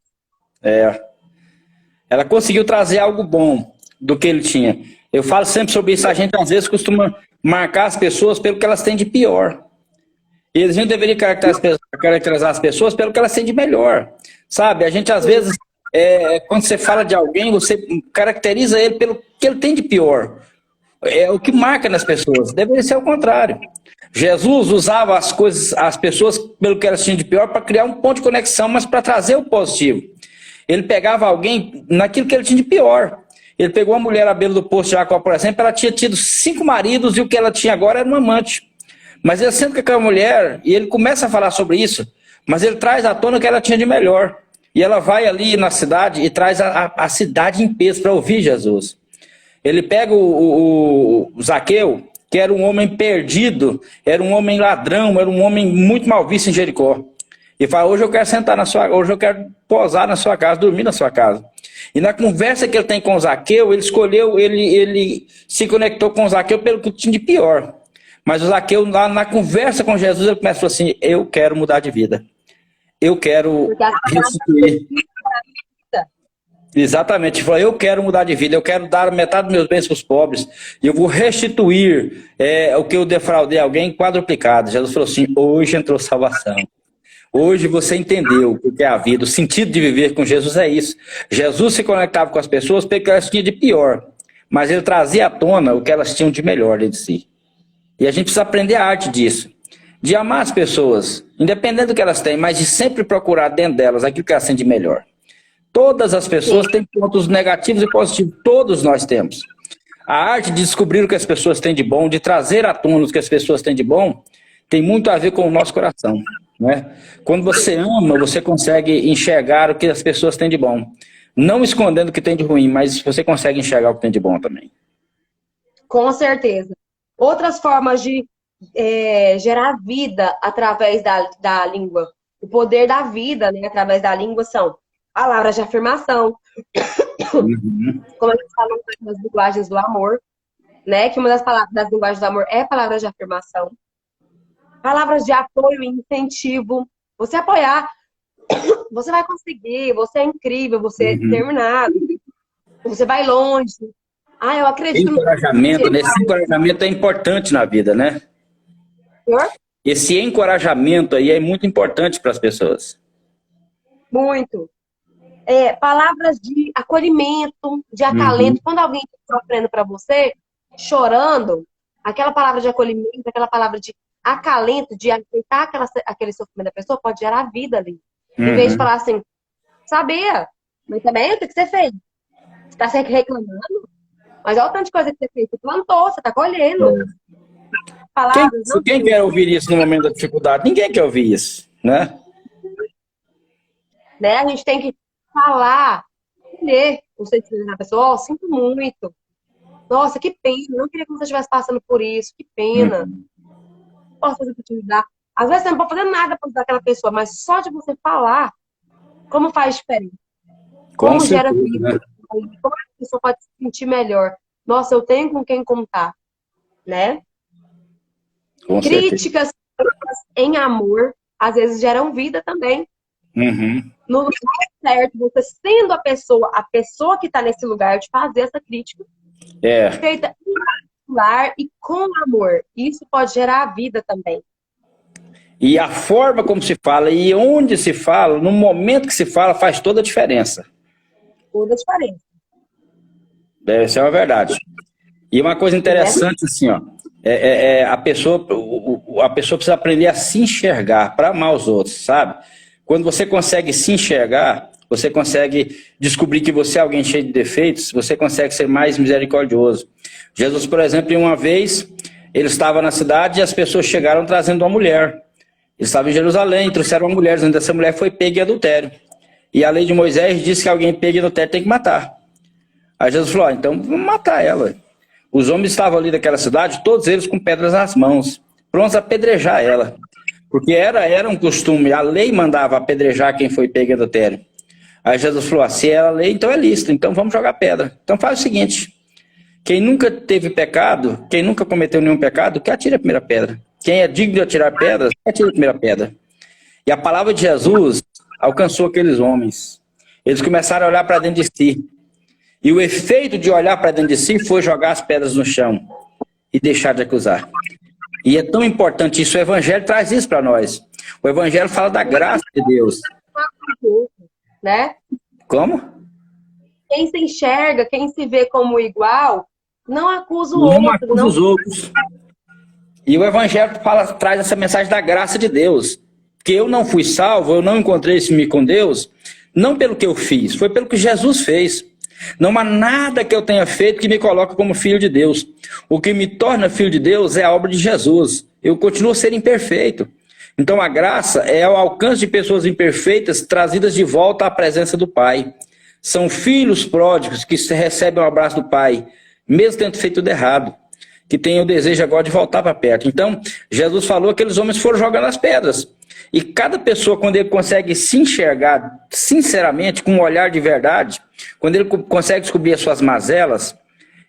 Ela conseguiu trazer algo bom do que ele tinha. Eu falo sempre sobre isso. A gente às vezes costuma marcar as pessoas pelo que elas têm de pior. E eles não deveriam caracterizar as pessoas pelo que elas têm de melhor. Sabe? A gente às vezes, quando você fala de alguém, você caracteriza ele pelo que ele tem de pior. É o que marca nas pessoas. Deveria ser o contrário. Jesus usava as coisas, as pessoas, pelo que elas tinham de pior, para criar um ponto de conexão, mas para trazer o positivo. Ele pegava alguém naquilo que ele tinha de pior. Ele pegou uma mulher à beira do poço de Jacó, por exemplo, ela tinha tido 5 maridos e o que ela tinha agora era um amante. Mas ele senta com aquela mulher e ele começa a falar sobre isso, mas ele traz à tona o que ela tinha de melhor. E ela vai ali na cidade e traz a cidade em peso para ouvir Jesus. Ele pega o Zaqueu, que era um homem perdido, era um homem ladrão, era um homem muito mal visto em Jericó. E fala, hoje eu quero sentar hoje eu quero posar na sua casa, dormir na sua casa. E na conversa que ele tem com o Zaqueu, ele se conectou com o Zaqueu pelo que tinha de pior. Mas o Zaqueu, lá na conversa com Jesus, ele começa a falar assim, eu quero mudar de vida. Eu quero restituir. Exatamente, ele falou, eu quero mudar de vida, eu quero dar metade dos meus bens para os pobres, e eu vou restituir o que eu defraudei alguém quadruplicado. Jesus falou assim, hoje entrou salvação. Hoje você entendeu o que é a vida, o sentido de viver com Jesus é isso. Jesus se conectava com as pessoas pelo que elas tinham de pior, mas ele trazia à tona o que elas tinham de melhor de si. E a gente precisa aprender a arte disso, de amar as pessoas, independente do que elas têm, mas de sempre procurar dentro delas aquilo que elas têm de melhor. Todas as pessoas têm pontos negativos e positivos, todos nós temos. A arte de descobrir o que as pessoas têm de bom, de trazer à tona o que as pessoas têm de bom, tem muito a ver com o nosso coração. Né? Quando você ama, você consegue enxergar o que as pessoas têm de bom. Não escondendo o que tem de ruim, mas você consegue enxergar o que tem de bom também. Com certeza. Outras formas de gerar vida através da língua. O poder da vida, né, através da língua são palavras de afirmação. Como a gente falou nas linguagens do amor, né? Que uma das linguagens do amor é palavras de afirmação. Palavras de apoio e incentivo. Você apoiar, você vai conseguir, você é incrível, você é Uhum. determinado, você vai longe. Ah, eu acredito no Encorajamento, né? Esse encorajamento é importante na vida, né? Senhor. Esse encorajamento aí é muito importante para as pessoas. Muito. Palavras de acolhimento, de Uhum. acalento. Quando alguém está sofrendo para você, chorando, aquela palavra de acolhimento, aquela palavra de acalento, de aceitar aquele sofrimento da pessoa, pode gerar vida ali. Em vez de Uhum. falar assim, sabia, mas também o que você fez? Você está sempre reclamando? Mas olha o tanto de coisa que você fez. Você plantou, você está colhendo. Quem, Palavras, não quem tem, quer ouvir isso no momento da dificuldade? Ninguém quer ouvir isso, né? né? A gente tem que falar, entender o sentimento da pessoa. Oh, sinto muito. Nossa, que pena. Não queria que você estivesse passando por isso. Que pena. Uhum. Posso fazer para te ajudar? Às vezes você não pode fazer nada para ajudar aquela pessoa, mas só de você falar, como faz diferença? Com Como gera certeza, vida? né? Como a pessoa pode se sentir melhor? Nossa, eu tenho com quem contar, né? Com certeza. Críticas em amor, às vezes geram vida também. Uhum. No lugar certo, você sendo a pessoa que está nesse lugar de fazer essa crítica, É. feita em particular e com amor. Isso pode gerar vida também. E a forma como se fala e onde se fala, no momento que se fala, faz toda a diferença. Toda a diferença, Essa é uma verdade. E uma coisa né? interessante, assim, ó, a pessoa precisa aprender a se enxergar para amar os outros, sabe? Quando você consegue se enxergar, você consegue descobrir que você é alguém cheio de defeitos, você consegue ser mais misericordioso. Jesus, por exemplo, uma vez, ele estava na cidade e as pessoas chegaram trazendo uma mulher. Ele estava em Jerusalém, trouxeram uma mulher, dizendo que essa mulher foi pega em adultério. E a lei de Moisés diz que alguém pega em adultério tem que matar. Aí Jesus falou, então vamos matar ela. Os homens estavam ali daquela cidade, todos eles com pedras nas mãos, prontos a apedrejar ela. Porque era um costume, a lei mandava apedrejar quem foi pego em adultério. Aí Jesus falou, se é a lei, então é lícito, então vamos jogar pedra. Então faz o seguinte, quem nunca teve pecado, quem nunca cometeu nenhum pecado, que atire a primeira pedra. Quem é digno de atirar pedras, que atire a primeira pedra. E a palavra de Jesus alcançou aqueles homens. Eles começaram a olhar para dentro de si. E o efeito de olhar para dentro de si foi jogar as pedras no chão e deixar de acusar. E é tão importante isso, o Evangelho traz isso para nós. O Evangelho fala da graça de Deus. Né? Como? Quem se enxerga, quem se vê como igual, não acusa o Não outro, acusa não. os outros. E o Evangelho traz essa mensagem da graça de Deus. Que eu não fui salvo, eu não encontrei esse com Deus, não pelo que eu fiz, foi pelo que Jesus fez. Não há nada que eu tenha feito que me coloque como filho de Deus. O que me torna filho de Deus é a obra de Jesus. Eu continuo a ser imperfeito. Então a graça é o alcance de pessoas imperfeitas trazidas de volta à presença do Pai. São filhos pródigos que recebem o abraço do Pai, mesmo tendo feito tudo errado, que têm o desejo agora de voltar para perto. Então, Jesus falou que aqueles homens foram jogando as pedras. E cada pessoa, quando ele consegue se enxergar sinceramente, com um olhar de verdade, quando ele consegue descobrir as suas mazelas,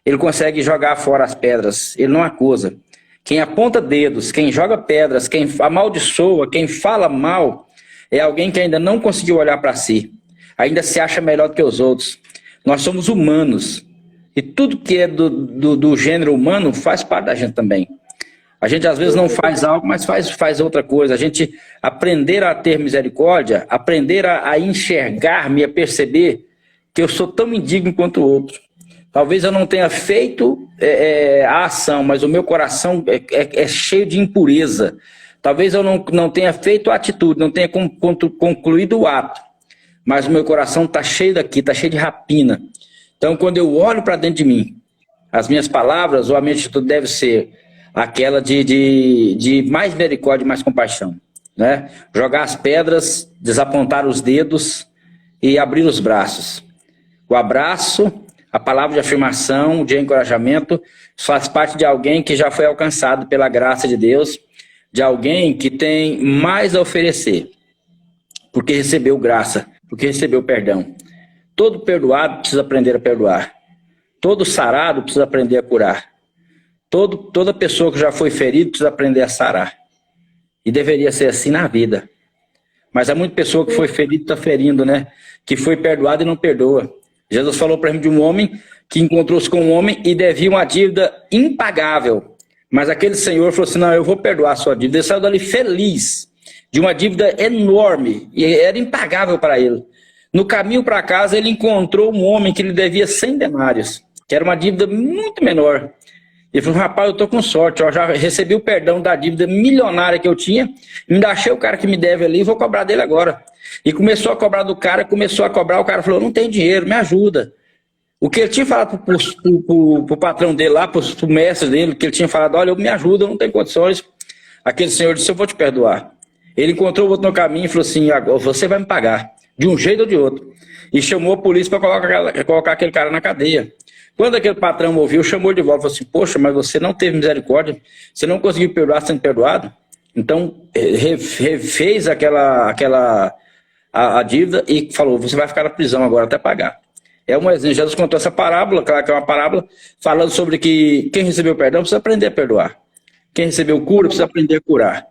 ele consegue jogar fora as pedras, ele não acusa. Quem aponta dedos, quem joga pedras, quem amaldiçoa, quem fala mal, é alguém que ainda não conseguiu olhar para si, ainda se acha melhor do que os outros. Nós somos humanos, e tudo que é do gênero humano faz parte da gente também. A gente às vezes não faz algo, mas faz outra coisa. A gente aprender a ter misericórdia, aprender a enxergar-me, a perceber que eu sou tão indigno quanto o outro. Talvez eu não tenha feito a ação, mas o meu coração é cheio de impureza. Talvez eu não tenha feito a atitude, não tenha concluído o ato, mas o meu coração está cheio daqui, está cheio de rapina. Então, quando eu olho para dentro de mim, as minhas palavras ou a minha atitude deve ser aquela de mais misericórdia e mais compaixão, né? Jogar as pedras, desapontar os dedos e abrir os braços. O abraço, a palavra de afirmação, de encorajamento, faz parte de alguém que já foi alcançado pela graça de Deus, de alguém que tem mais a oferecer, porque recebeu graça, porque recebeu perdão. Todo perdoado precisa aprender a perdoar. Todo sarado precisa aprender a curar. Toda pessoa que já foi ferida precisa aprender a sarar. E deveria ser assim na vida. Mas há muita pessoa que foi ferida e está ferindo, né? Que foi perdoada e não perdoa. Jesus falou para mim de um homem que encontrou-se com um homem e devia uma dívida impagável. Mas aquele senhor falou assim, não, eu vou perdoar a sua dívida. Ele saiu dali feliz, de uma dívida enorme, e era impagável para ele. No caminho para casa, ele encontrou um homem que lhe devia 100 denários, que era uma dívida muito menor. Ele falou, rapaz, eu tô com sorte, ó, já recebi o perdão da dívida milionária que eu tinha, ainda achei o cara que me deve ali e vou cobrar dele agora. E começou a cobrar do cara, começou a cobrar, o cara falou, não tem dinheiro, me ajuda. O que ele tinha falado pro patrão dele lá, pro mestre dele, que ele tinha falado, olha, me ajuda, eu não tenho condições. Aquele senhor disse, eu vou te perdoar. Ele encontrou o outro no caminho e falou assim, agora você vai me pagar, de um jeito ou de outro. E chamou a polícia para colocar aquele cara na cadeia. Quando aquele patrão ouviu, chamou de volta, falou assim, poxa, mas você não teve misericórdia, você não conseguiu perdoar sendo perdoado? Então, refez a dívida e falou, você vai ficar na prisão agora até pagar. É um exemplo, Jesus contou essa parábola, claro que é uma parábola, falando sobre que quem recebeu perdão precisa aprender a perdoar. Quem recebeu cura precisa aprender a curar.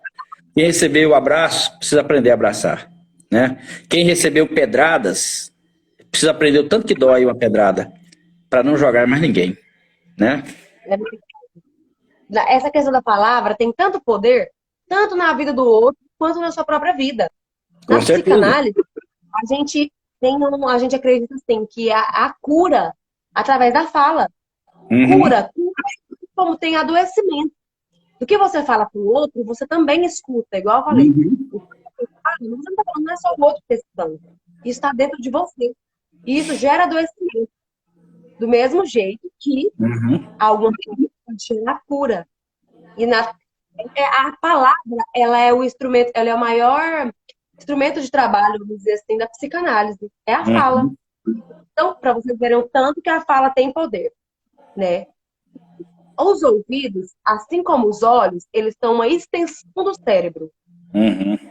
Quem recebeu abraço precisa aprender a abraçar. Né? Quem recebeu pedradas precisa aprender o tanto que dói uma pedrada, para não jogar mais ninguém, né? Essa questão da palavra tem tanto poder, tanto na vida do outro, quanto na sua própria vida. Na psicanálise, a gente acredita assim, que a cura através da fala. Cura, como tem adoecimento. Do que você fala para o outro, você também escuta, igual eu falei. Você não está falando, não é só o outro precisando. Isso está dentro de você. E isso gera adoecimento. Do mesmo jeito que alguma coisa pode gerar cura. E a palavra, ela é o instrumento, ela é o maior instrumento de trabalho, vamos dizer assim, da psicanálise. É a fala. Então, para vocês verem o tanto que a fala tem poder, né? Os ouvidos, assim como os olhos, eles são uma extensão do cérebro.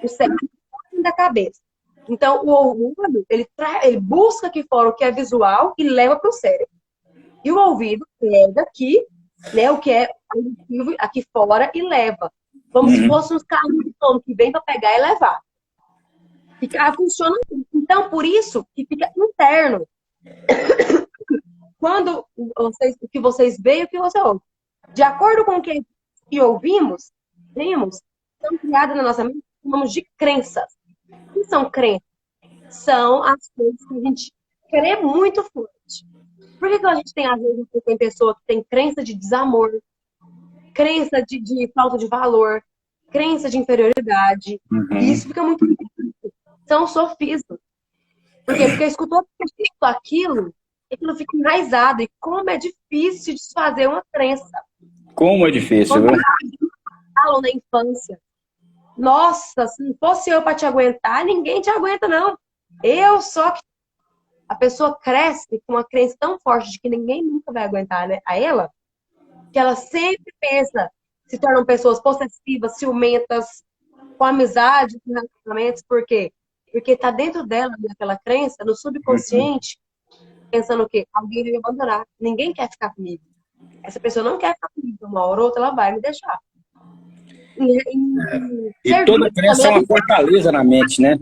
O cérebro é da cabeça. Então, o olho, ele busca aqui fora o que é visual e leva para o cérebro. E o ouvido pega aqui, né, o que é auditivo aqui fora e leva. Como se fosse uns carros de som que vem para pegar e levar. Funciona assim. Então, por isso que fica interno. Quando o que vocês veem e o que você ouve. De acordo com o que ouvimos, vimos, são criadas na nossa mente, chamamos de crenças. O que são crenças? São as coisas que a gente crê muito forte. Por que a gente tem, às vezes, tem pessoa que tem crença de desamor, crença de falta de valor, crença de inferioridade. E isso fica muito difícil. São sofismas. Por quê? Porque escutou aquilo fica enraizado. E como é difícil desfazer uma crença. Como é difícil, viu? Falam na infância. Nossa, se não fosse eu para te aguentar, ninguém te aguenta, não. Eu só que... A pessoa cresce com uma crença tão forte de que ninguém nunca vai aguentar, né, a ela, que ela sempre pensa, se tornam pessoas possessivas, ciumentas, com amizade, com relacionamentos. Por quê? Porque tá dentro dela, aquela crença, no subconsciente, pensando o quê? Alguém vai me abandonar. Ninguém quer ficar comigo. Essa pessoa não quer ficar comigo. Uma hora ou outra ela vai me deixar. E toda crença é uma fortaleza na mente, né?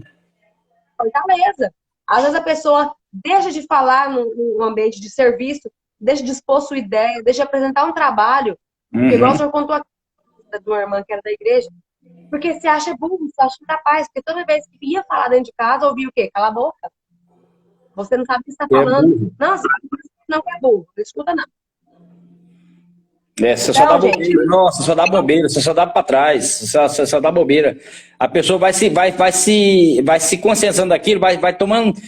Fortaleza. Às vezes a pessoa deixa de falar no ambiente de serviço, deixa de expor sua ideia, deixa de apresentar um trabalho. Igual o senhor contou aqui de uma irmã que era da igreja, porque você acha burro, você acha incapaz, porque toda vez que ia falar dentro de casa, ouvia o quê? Cala a boca. Você não sabe o que está falando. Não, você não é burro, não escuta não. Você só dá bobeira. Nossa, só dá bobeira, você só dá para trás, você só dá bobeira. A pessoa vai se concentrando naquilo, vai tomando,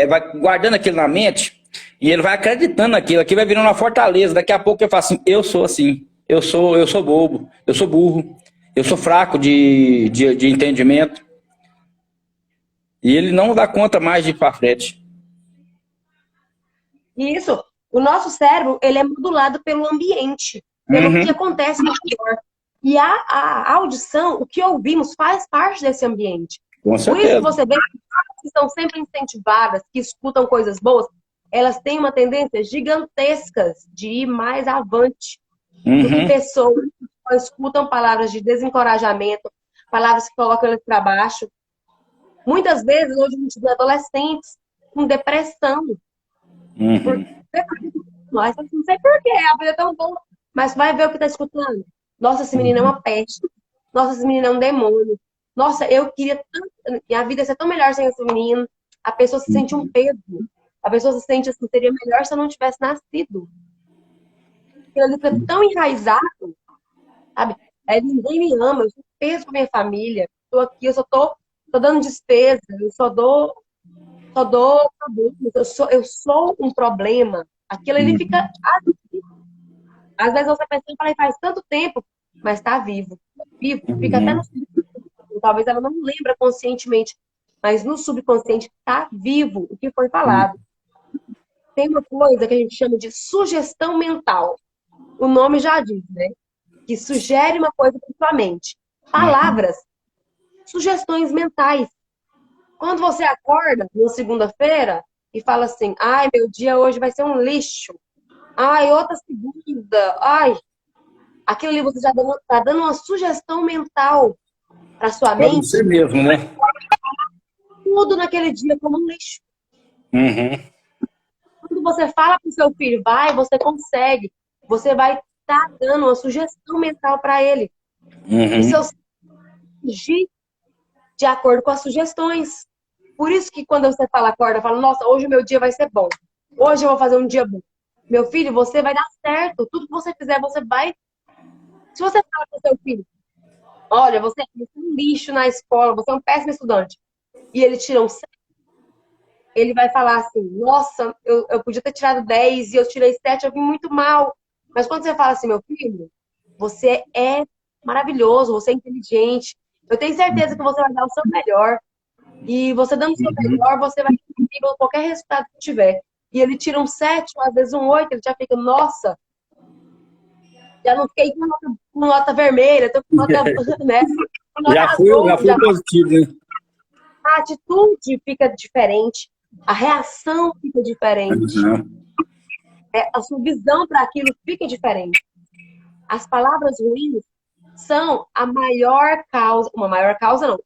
vai guardando aquilo na mente, e ele vai acreditando naquilo, aquilo vai virando uma fortaleza. Daqui a pouco ele fala assim, eu sou assim, eu sou bobo, eu sou burro, eu sou fraco de entendimento. E ele não dá conta mais de ir para frente. Isso. O nosso cérebro, ele é modulado pelo ambiente, pelo que acontece no redor. E a audição, o que ouvimos, faz parte desse ambiente. Com certeza. Por isso que você vê que estão sempre incentivadas, que escutam coisas boas, elas têm uma tendência gigantesca de ir mais avante do que pessoas que escutam palavras de desencorajamento, palavras que colocam eles para baixo. Muitas vezes, hoje a gente vê adolescentes com depressão. Uhum. Mas não sei por quê, a vida é tão boa. Mas vai ver o que tá escutando. Nossa, esse menino é uma peste. Nossa, esse menino é um demônio. Nossa, eu queria tanto. Minha vida ia ser tão melhor sem esse menino. A pessoa se sente um peso. A pessoa se sente assim, seria melhor se eu não tivesse nascido. Aquilo ali fica tão enraizado, sabe? Ninguém me ama, eu sou peso pra minha família. Estou aqui, eu só tô dando despesa, eu só dou problemas, eu sou um problema. Aquilo ali fica. Às vezes você pensa, faz tanto tempo, mas está vivo. Vivo, fica até no subconsciente. Talvez ela não lembra conscientemente, mas no subconsciente está vivo o que foi falado. Tem uma coisa que a gente chama de sugestão mental. O nome já diz, né? Que sugere uma coisa para sua mente. Palavras, sugestões mentais. Quando você acorda na segunda-feira e fala assim, ai, meu dia hoje vai ser um lixo. Ai, outra segunda. Ai, aquilo ali você já está dando uma sugestão mental para sua Para mente. você mesmo, né? Tudo naquele dia como um lixo. Uhum. Quando você fala para o seu filho, vai, você consegue. Você vai estar dando uma sugestão mental para ele. E seus agir de acordo com as sugestões. Por isso que quando você fala acorda, fala, nossa, hoje o meu dia vai ser bom. Hoje eu vou fazer um dia bom. Meu filho, você vai dar certo. Tudo que você fizer, você vai. Se você fala para o seu filho, olha, você é um lixo na escola, você é um péssimo estudante, e ele tira um 7, ele vai falar assim, nossa, eu podia ter tirado 10 e eu tirei 7, eu vim muito mal. Mas quando você fala assim, meu filho, você é maravilhoso, você é inteligente, eu tenho certeza que você vai dar o seu melhor. E você dando o seu melhor, você vai conseguir qualquer resultado que tiver. E ele tira um 7, às vezes um 8, ele já fica, nossa, já não fiquei com nota vermelha, tô com nota, né? Com nota Já azul, fui positivo, né? a atitude fica diferente, a reação fica diferente, a sua visão para aquilo fica diferente. As palavras ruins são a maior causa,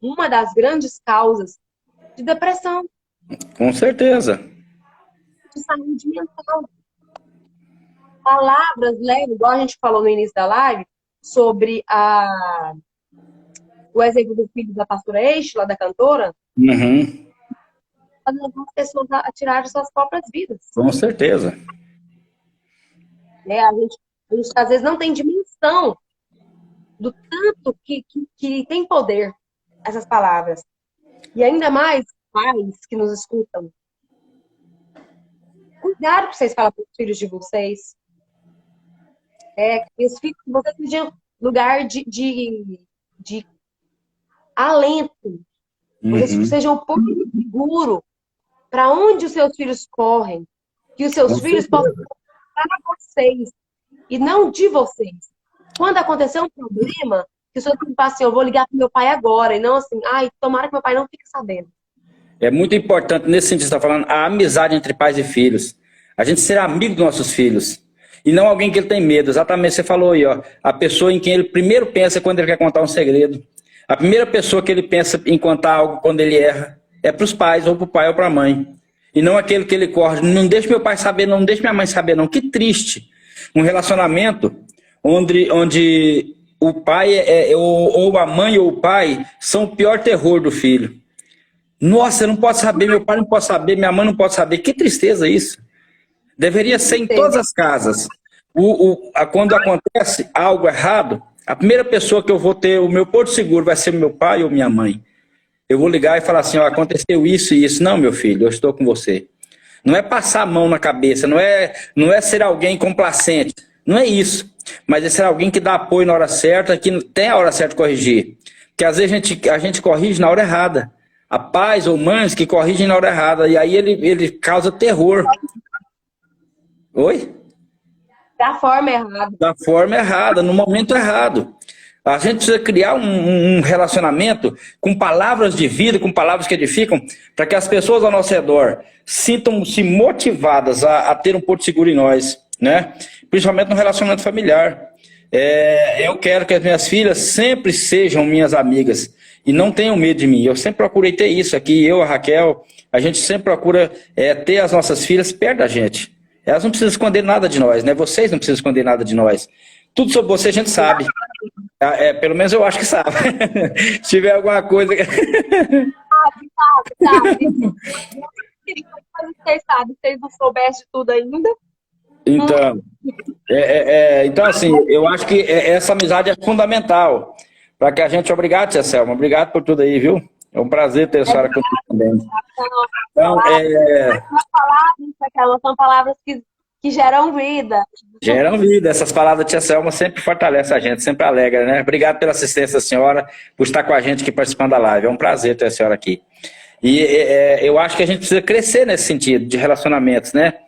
uma das grandes causas de depressão, Com certeza. de saúde mental. Palavras leves, igual a gente falou no início da live, sobre o exemplo do filho da pastora lá da cantora, fazendo as pessoas a tirar suas próprias vidas. Com certeza. A gente às vezes não tem dimensão do tanto que tem poder essas palavras. E ainda mais pais que nos escutam. Cuidado que vocês falam para os filhos de vocês. Que os filhos de vocês sejam lugar de alento. Vocês sejam um pouco seguro para onde os seus filhos correm. Que os seus filhos possam para vocês e não de vocês. Quando acontecer um problema, que o seu filho fala assim, eu vou ligar para meu pai agora, e não assim, ai, tomara que meu pai não fique sabendo. É muito importante, nesse sentido, você está falando, a amizade entre pais e filhos. A gente ser amigo dos nossos filhos. E não alguém que ele tem medo. Exatamente, você falou aí, ó. A pessoa em quem ele primeiro pensa quando ele quer contar um segredo. A primeira pessoa que ele pensa em contar algo quando ele erra é para os pais, ou para o pai ou para a mãe. E não aquele que ele corre. Não deixe meu pai saber, não deixe minha mãe saber, não. Que triste. Um relacionamento onde o pai ou a mãe ou o pai são o pior terror do filho. Nossa, eu não posso saber, meu pai não pode saber, minha mãe não pode saber. Que tristeza isso. Deveria ser em todas as casas. Quando acontece algo errado, a primeira pessoa que eu vou ter o meu porto seguro vai ser meu pai ou minha mãe. Eu vou ligar e falar assim, ó, aconteceu isso e isso. Não, meu filho, eu estou com você. Não é passar a mão na cabeça, não é ser alguém complacente. Não é isso. Mas é ser alguém que dá apoio na hora certa, que tem a hora certa de corrigir. Porque às vezes a gente corrige na hora errada. Há pais ou mães que corrigem na hora errada. E aí ele causa terror. Oi? Da forma errada. Da forma errada, no momento errado. A gente precisa criar um relacionamento com palavras de vida, com palavras que edificam, para que as pessoas ao nosso redor sintam-se motivadas a ter um porto seguro em nós, né? Principalmente no relacionamento familiar. Eu quero que as minhas filhas sempre sejam minhas amigas e não tenham medo de mim. Eu sempre procurei ter isso aqui, eu, a Raquel, a gente sempre procura ter as nossas filhas perto da gente. Elas não precisam esconder nada de nós, né? Vocês não precisam esconder nada de nós. Tudo sobre você a gente sabe. Pelo menos eu acho que sabe. Se tiver alguma coisa... Sabe. Vocês sabem, vocês não soubessem de tudo ainda. Então, assim, eu acho que essa amizade é fundamental para que a gente... Obrigado, tia Selma. Obrigado por tudo aí, viu? É um prazer ter a senhora comigo também. Então, são palavras que geram vida. Geram vida. Essas palavras da tia Selma sempre fortalecem a gente, sempre alegra, né? Obrigado pela assistência da senhora, por estar com a gente aqui participando da live. É um prazer ter a senhora aqui. E eu acho que a gente precisa crescer nesse sentido de relacionamentos, né?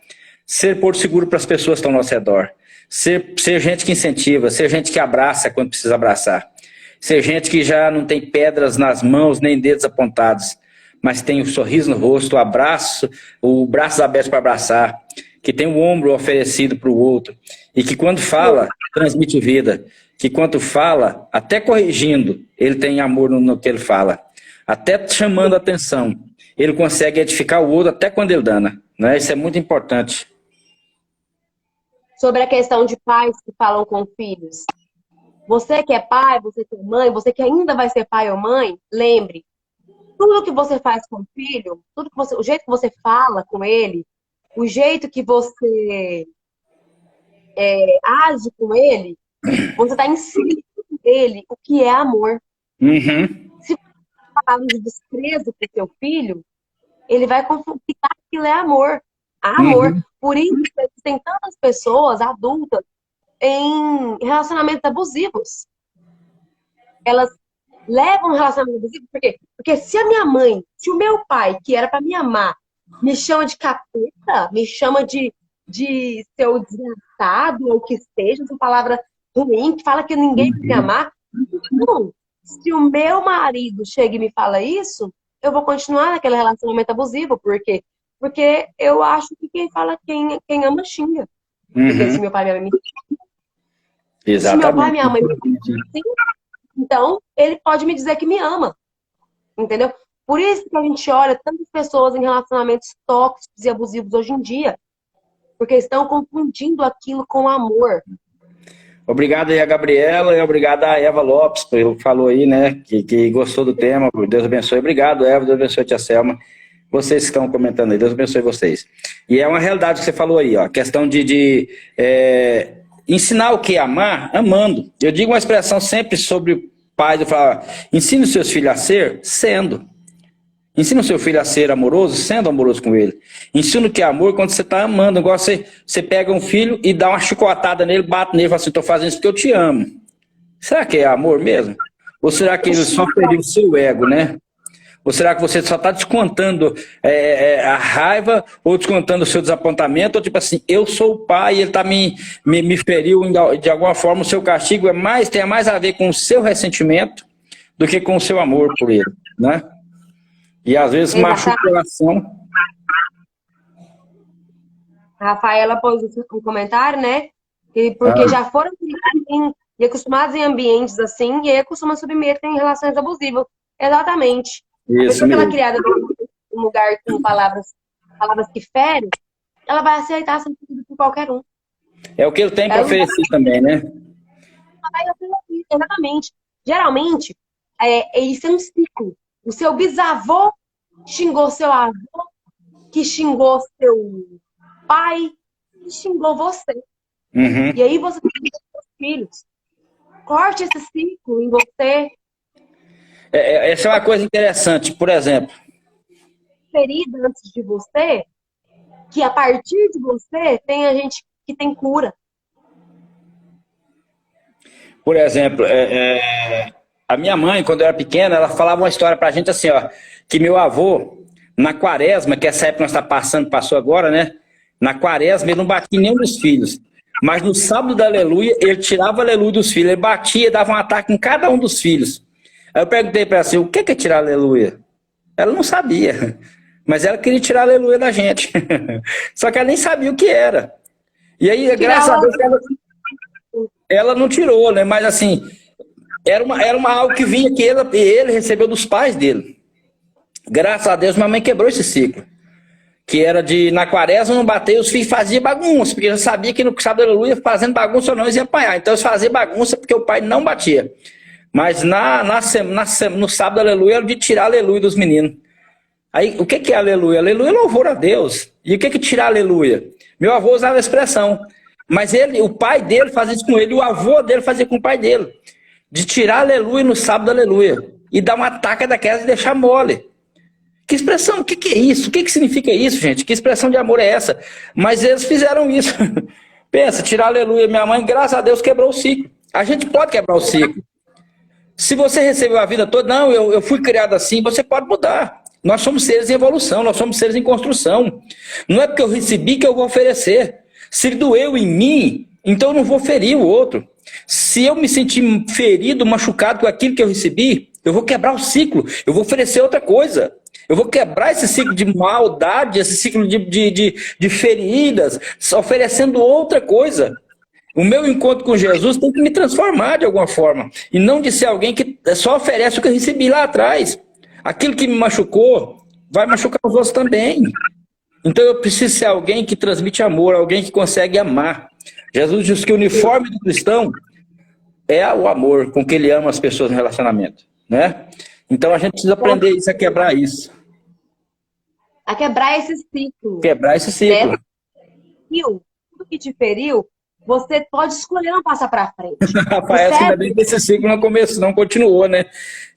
Ser porto seguro para as pessoas que estão ao nosso redor. Ser gente que incentiva, ser gente que abraça quando precisa abraçar. Ser gente que já não tem pedras nas mãos, nem dedos apontados, mas tem o sorriso no rosto, o abraço, o braço aberto para abraçar, que tem o ombro oferecido para o outro, e que quando fala, transmite vida, que quando fala, até corrigindo, ele tem amor no que ele fala, até chamando a atenção, ele consegue edificar o outro até quando ele dana, né? Isso é muito importante. Sobre a questão de pais que falam com filhos. Você que é pai, você que é mãe, você que ainda vai ser pai ou mãe, lembre, tudo que você faz com o filho, o jeito que você fala com ele, o jeito que você age com ele, você está ensinando ele o que é amor. Uhum. Se você falar de desprezo para o seu filho, ele vai confundir que aquilo é amor. Amor. Uhum. Por isso, tem tantas pessoas adultas em relacionamentos abusivos. Elas levam um relacionamento abusivo, por quê? Porque se a minha mãe, se o meu pai, que era para me amar, me chama de capeta, me chama de seu desgraçado, ou que seja, uma palavra ruim, que fala que ninguém vai me amar, não. Se o meu marido chega e me fala isso, eu vou continuar naquele relacionamento abusivo. Por quê? Porque eu acho que quem ama xinga. Porque se meu pai me ama, exatamente. Se meu pai e minha mãe me amam assim, então ele pode me dizer que me ama. Entendeu? Por isso que a gente olha tantas pessoas em relacionamentos tóxicos e abusivos hoje em dia. Porque estão confundindo aquilo com amor. Obrigado aí a Gabriela e obrigado a Eva Lopes, que falou aí, né, que gostou do tema. Deus abençoe. Obrigado, Eva. Deus abençoe a tia Selma. Vocês que estão comentando aí, Deus abençoe vocês. E é uma realidade que você falou aí, ó, questão de ensinar o que é amar, amando. Eu digo uma expressão sempre sobre pais, eu falo, ensine os seus filhos a ser, sendo. Ensina o seu filho a ser amoroso, sendo amoroso com ele. Ensina o que é amor quando você está amando. Igual você pega um filho e dá uma chicotada nele, bate nele e fala assim, estou fazendo isso porque eu te amo. Será que é amor mesmo? Ou será que ele só feriu o seu ego, né? Ou será que você só está descontando a raiva, ou descontando o seu desapontamento, ou tipo assim, eu sou o pai e ele me feriu de alguma forma, o seu castigo tem mais a ver com o seu ressentimento do que com o seu amor por ele, né? E às vezes machuca o coração. A Rafaela pôs um comentário, né? Porque já foram e acostumados em ambientes assim, e aí costuma submeter em relações abusivas. Exatamente. Isso, a pessoa que mesmo. ela é criada em um lugar com palavras que ferem, ela vai aceitar ser tudo por qualquer um. É o que ele tem para oferecer também, né? Exatamente. Geralmente, isso é um ciclo. O seu bisavô xingou seu avô, que xingou seu pai, que xingou você. Uhum. E aí você tem seus filhos. Corte esse ciclo em você. Essa é uma coisa interessante, por exemplo. Ferida antes de você, que a partir de você tem a gente que tem cura. Por exemplo, a minha mãe, quando eu era pequena, ela falava uma história pra gente assim, ó, que meu avô, na quaresma, que essa época nós passou agora, né? Na quaresma, ele não batia em nenhum dos filhos. Mas no sábado da aleluia, ele tirava a aleluia dos filhos. Ele batia, dava um ataque em cada um dos filhos. Aí eu perguntei pra ela assim, o que é tirar a aleluia? Ela não sabia. Mas ela queria tirar a aleluia da gente. Só que ela nem sabia o que era. E aí, graças a Deus, ela não tirou, né? Mas assim, era uma algo que vinha que ele recebeu dos pais dele. Graças a Deus, minha mãe quebrou esse ciclo. Que era de, na quaresma, não bater, os filhos faziam bagunça, porque já sabia que no sábado aleluia, fazendo bagunça ou não, eles iam apanhar. Então eles faziam bagunça porque o pai não batia. Mas no sábado aleluia era de tirar aleluia dos meninos. Aí, o que é aleluia? Aleluia é louvor a Deus. E o que é tirar aleluia? Meu avô usava a expressão, mas o pai dele fazia isso com ele, e o avô dele fazia com o pai dele. De tirar aleluia no sábado aleluia. E dar uma taca daquelas e deixar mole. Que expressão? O que é isso? O que significa isso, gente? Que expressão de amor é essa? Mas eles fizeram isso. Pensa, tirar aleluia. Minha mãe, graças a Deus, quebrou o ciclo. A gente pode quebrar o ciclo. Se você recebeu a vida toda, não, eu fui criado assim, você pode mudar. Nós somos seres em evolução, nós somos seres em construção. Não é porque eu recebi que eu vou oferecer. Se doeu em mim, então eu não vou ferir o outro. Se eu me sentir ferido, machucado com aquilo que eu recebi, eu vou quebrar o ciclo, eu vou oferecer outra coisa. Eu vou quebrar esse ciclo de maldade, esse ciclo de feridas, oferecendo outra coisa. O meu encontro com Jesus tem que me transformar de alguma forma. E não de ser alguém que só oferece o que eu recebi lá atrás. Aquilo que me machucou, vai machucar os outros também. Então eu preciso ser alguém que transmite amor, alguém que consegue amar. Jesus diz que o uniforme do cristão é o amor com que ele ama as pessoas no relacionamento, né? Então a gente precisa aprender isso, a quebrar isso. A quebrar esse ciclo. Quebrar esse ciclo. Né? Tudo que te feriu, você pode escolher não passar para frente. Rapaz, ainda bem que esse ciclo não começou, não continuou, né?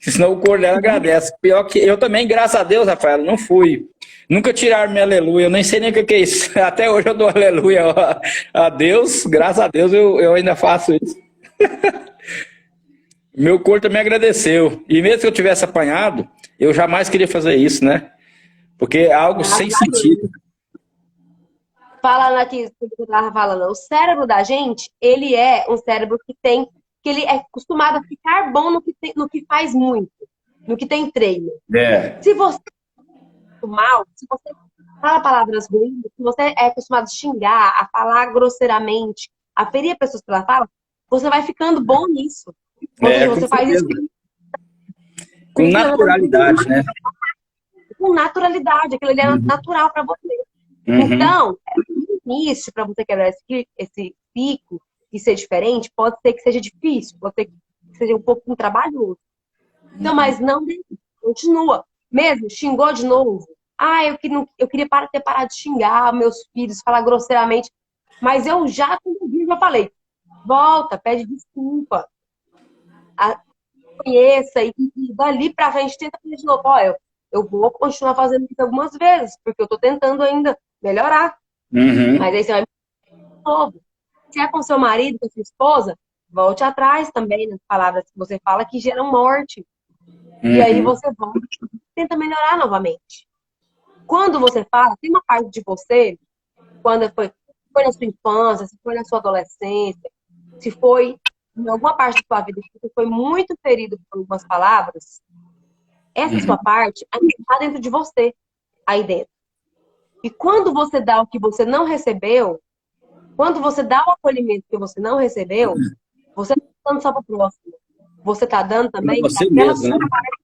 Senão o Cornélio agradece. Pior que eu também, graças a Deus, Rafael, não fui. Nunca tiraram minha aleluia, eu nem sei nem o que é isso. Até hoje eu dou aleluia a Deus, graças a Deus eu ainda faço isso. Meu corpo também agradeceu. E mesmo que eu tivesse apanhado, eu jamais queria fazer isso, né? Porque é algo sem sentido. Falando aqui, que eu estava falando, o cérebro da gente, ele é um cérebro que ele é acostumado a ficar bom no que faz muito, no que tem treino. É. Se você é mal, se você fala palavras ruins, se você é acostumado a xingar, a falar grosseiramente, a ferir pessoas pela fala, você vai ficando bom nisso. Você faz isso com naturalidade, né? Com naturalidade, aquilo ali é natural para você. Então, no início, para você quebrar esse pico e ser diferente, pode ser que seja difícil, pode ser que seja um pouco trabalhoso. Então, mas não continua. Mesmo, xingou de novo. Eu queria ter parado de xingar meus filhos, falar grosseiramente. Mas eu já falei, volta, pede desculpa. Conheça e dali pra frente tenta fazer de novo. Eu vou continuar fazendo isso algumas vezes, porque eu tô tentando ainda melhorar. Mas aí você vai de novo. Se é com seu marido, com sua esposa, volte atrás também nas palavras que você fala que geram morte. E aí você volta e tenta melhorar novamente. Quando você fala, tem uma parte de você, quando foi na sua infância, se foi na sua adolescência, se foi em alguma parte da sua vida que você foi muito ferido por algumas palavras, essa sua parte ainda está dentro de você, aí dentro. E quando você dá o que você não recebeu, quando você dá o acolhimento que você não recebeu, você não está dando só para o próximo. Você está dando também você aquela mesmo, sua parte.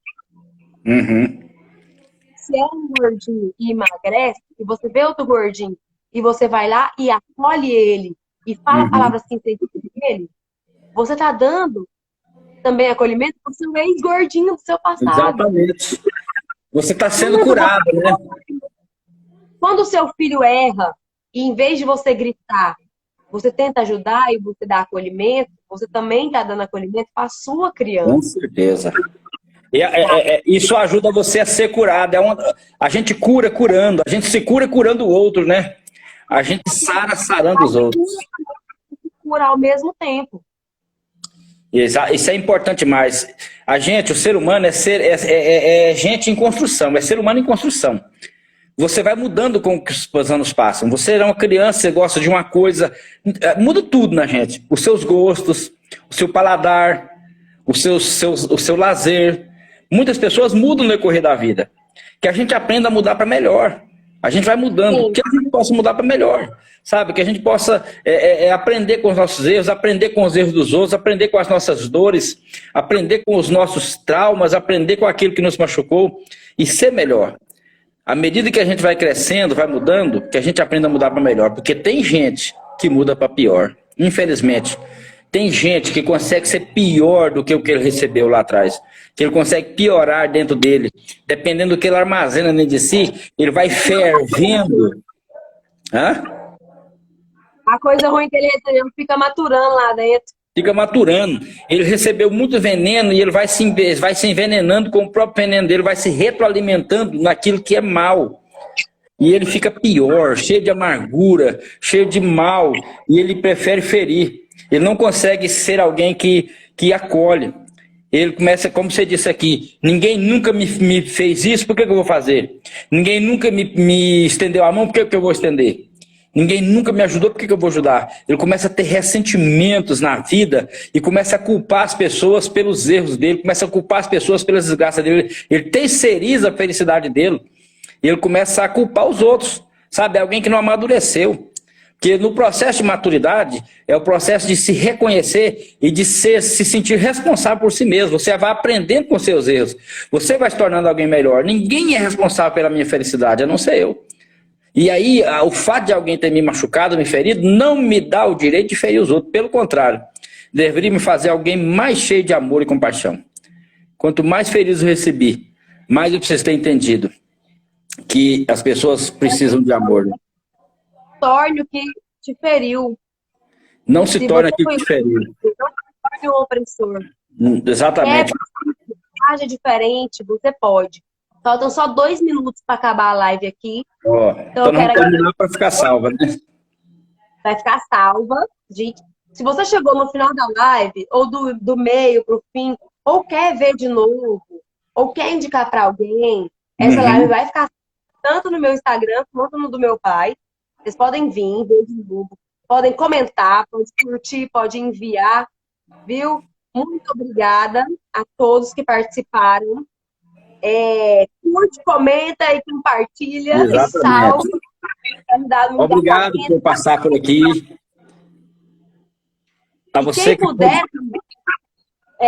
Se é um gordinho e emagrece, e você vê outro gordinho, e você vai lá e acolhe ele, e fala palavras sinceras dele, você está dando também acolhimento para o seu ex-gordinho do seu passado. Exatamente. Você está sendo curado, né? Quando o seu filho erra, e em vez de você gritar, você tenta ajudar e você dá acolhimento, você também está dando acolhimento para a sua criança. Com certeza. Isso ajuda você a ser curado. A gente cura curando, a gente se cura curando o outro, né? A gente sarando os outros. Cura ao mesmo tempo. Isso é importante demais. O ser humano é gente em construção, é ser humano em construção. Você vai mudando com que os anos passam. Você é uma criança, você gosta de uma coisa, muda tudo na gente. Os seus gostos, o seu paladar, o seu lazer. Muitas pessoas mudam no decorrer da vida. Que a gente aprenda a mudar para melhor. A gente vai mudando, que a gente possa mudar para melhor, sabe? Que a gente possa aprender com os nossos erros, aprender com os erros dos outros, aprender com as nossas dores, aprender com os nossos traumas, aprender com aquilo que nos machucou e ser melhor. À medida que a gente vai crescendo, vai mudando, que a gente aprenda a mudar para melhor. Porque tem gente que muda para pior. Infelizmente, tem gente que consegue ser pior do que o que ele recebeu lá atrás. Que ele consegue piorar dentro dele. Dependendo do que ele armazena dentro de si, ele vai fervendo. Hã? A coisa ruim que ele recebeu fica maturando lá dentro. Fica maturando. Ele recebeu muito veneno e ele vai se envenenando com o próprio veneno dele, vai se retroalimentando naquilo que é mal. E ele fica pior, cheio de amargura, cheio de mal, e ele prefere ferir. Ele não consegue ser alguém que acolhe. Ele começa, como você disse aqui, ninguém nunca me fez isso, por que eu vou fazer? Ninguém nunca me estendeu a mão, por que eu vou estender? Ninguém nunca me ajudou, por que eu vou ajudar? Ele começa a ter ressentimentos na vida e começa a culpar as pessoas pelos erros dele, começa a culpar as pessoas pelas desgraças dele. Ele terceiriza a felicidade dele e ele começa a culpar os outros, sabe? É alguém que não amadureceu. Porque no processo de maturidade é o processo de se reconhecer e de se sentir responsável por si mesmo. Você vai aprendendo com seus erros. Você vai se tornando alguém melhor. Ninguém é responsável pela minha felicidade, a não ser eu. E aí, o fato de alguém ter me machucado, me ferido, não me dá o direito de ferir os outros. Pelo contrário, deveria me fazer alguém mais cheio de amor e compaixão. Quanto mais feridos eu recebi, mais eu preciso ter entendido que as pessoas precisam de amor. Torne o que te feriu. Não se torne aquilo que te feriu. Não se torne um opressor. Exatamente. Haja diferente, você pode. Faltam só 2 minutos para acabar a live aqui. Então não terminar para ficar salva, né? Vai ficar salva. Gente, se você chegou no final da live, ou do meio para o fim, ou quer ver de novo, ou quer indicar para alguém, essa live vai ficar tanto no meu Instagram quanto no do meu pai. Vocês podem vir, ver de novo, podem comentar, pode curtir, pode enviar, viu? Muito obrigada a todos que participaram. Curte, comenta e compartilha. Exatamente. E salve. Obrigado por passar por aqui. A você quem puder,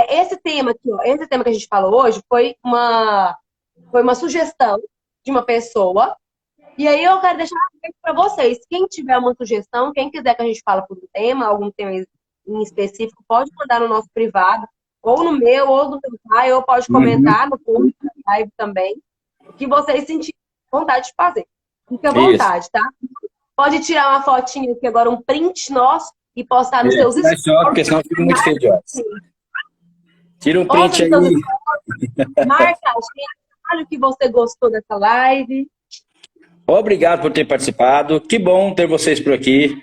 esse tema aqui, ó, esse tema que a gente falou hoje foi uma sugestão de uma pessoa. E aí eu quero deixar para vocês. Quem tiver uma sugestão, quem quiser que a gente fale por um tema, algum tema em específico, pode mandar no nosso privado, ou no meu, ou no meu pai, ou pode comentar no post da live também. O que vocês sentirem vontade de fazer. Fique à vontade, tá? Pode tirar uma fotinha aqui agora, um print nosso, e postar nos seus stories. Porque senão fica muito feio de olhos. Tira um print aí. Marca a gente, fale o que você gostou dessa live. Obrigado por ter participado. Que bom ter vocês por aqui.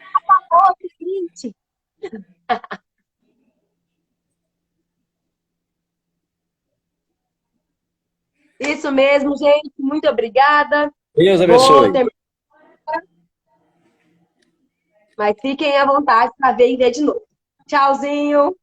Isso mesmo, gente. Muito obrigada. Deus abençoe. Mas fiquem à vontade para ver e ver de novo. Tchauzinho.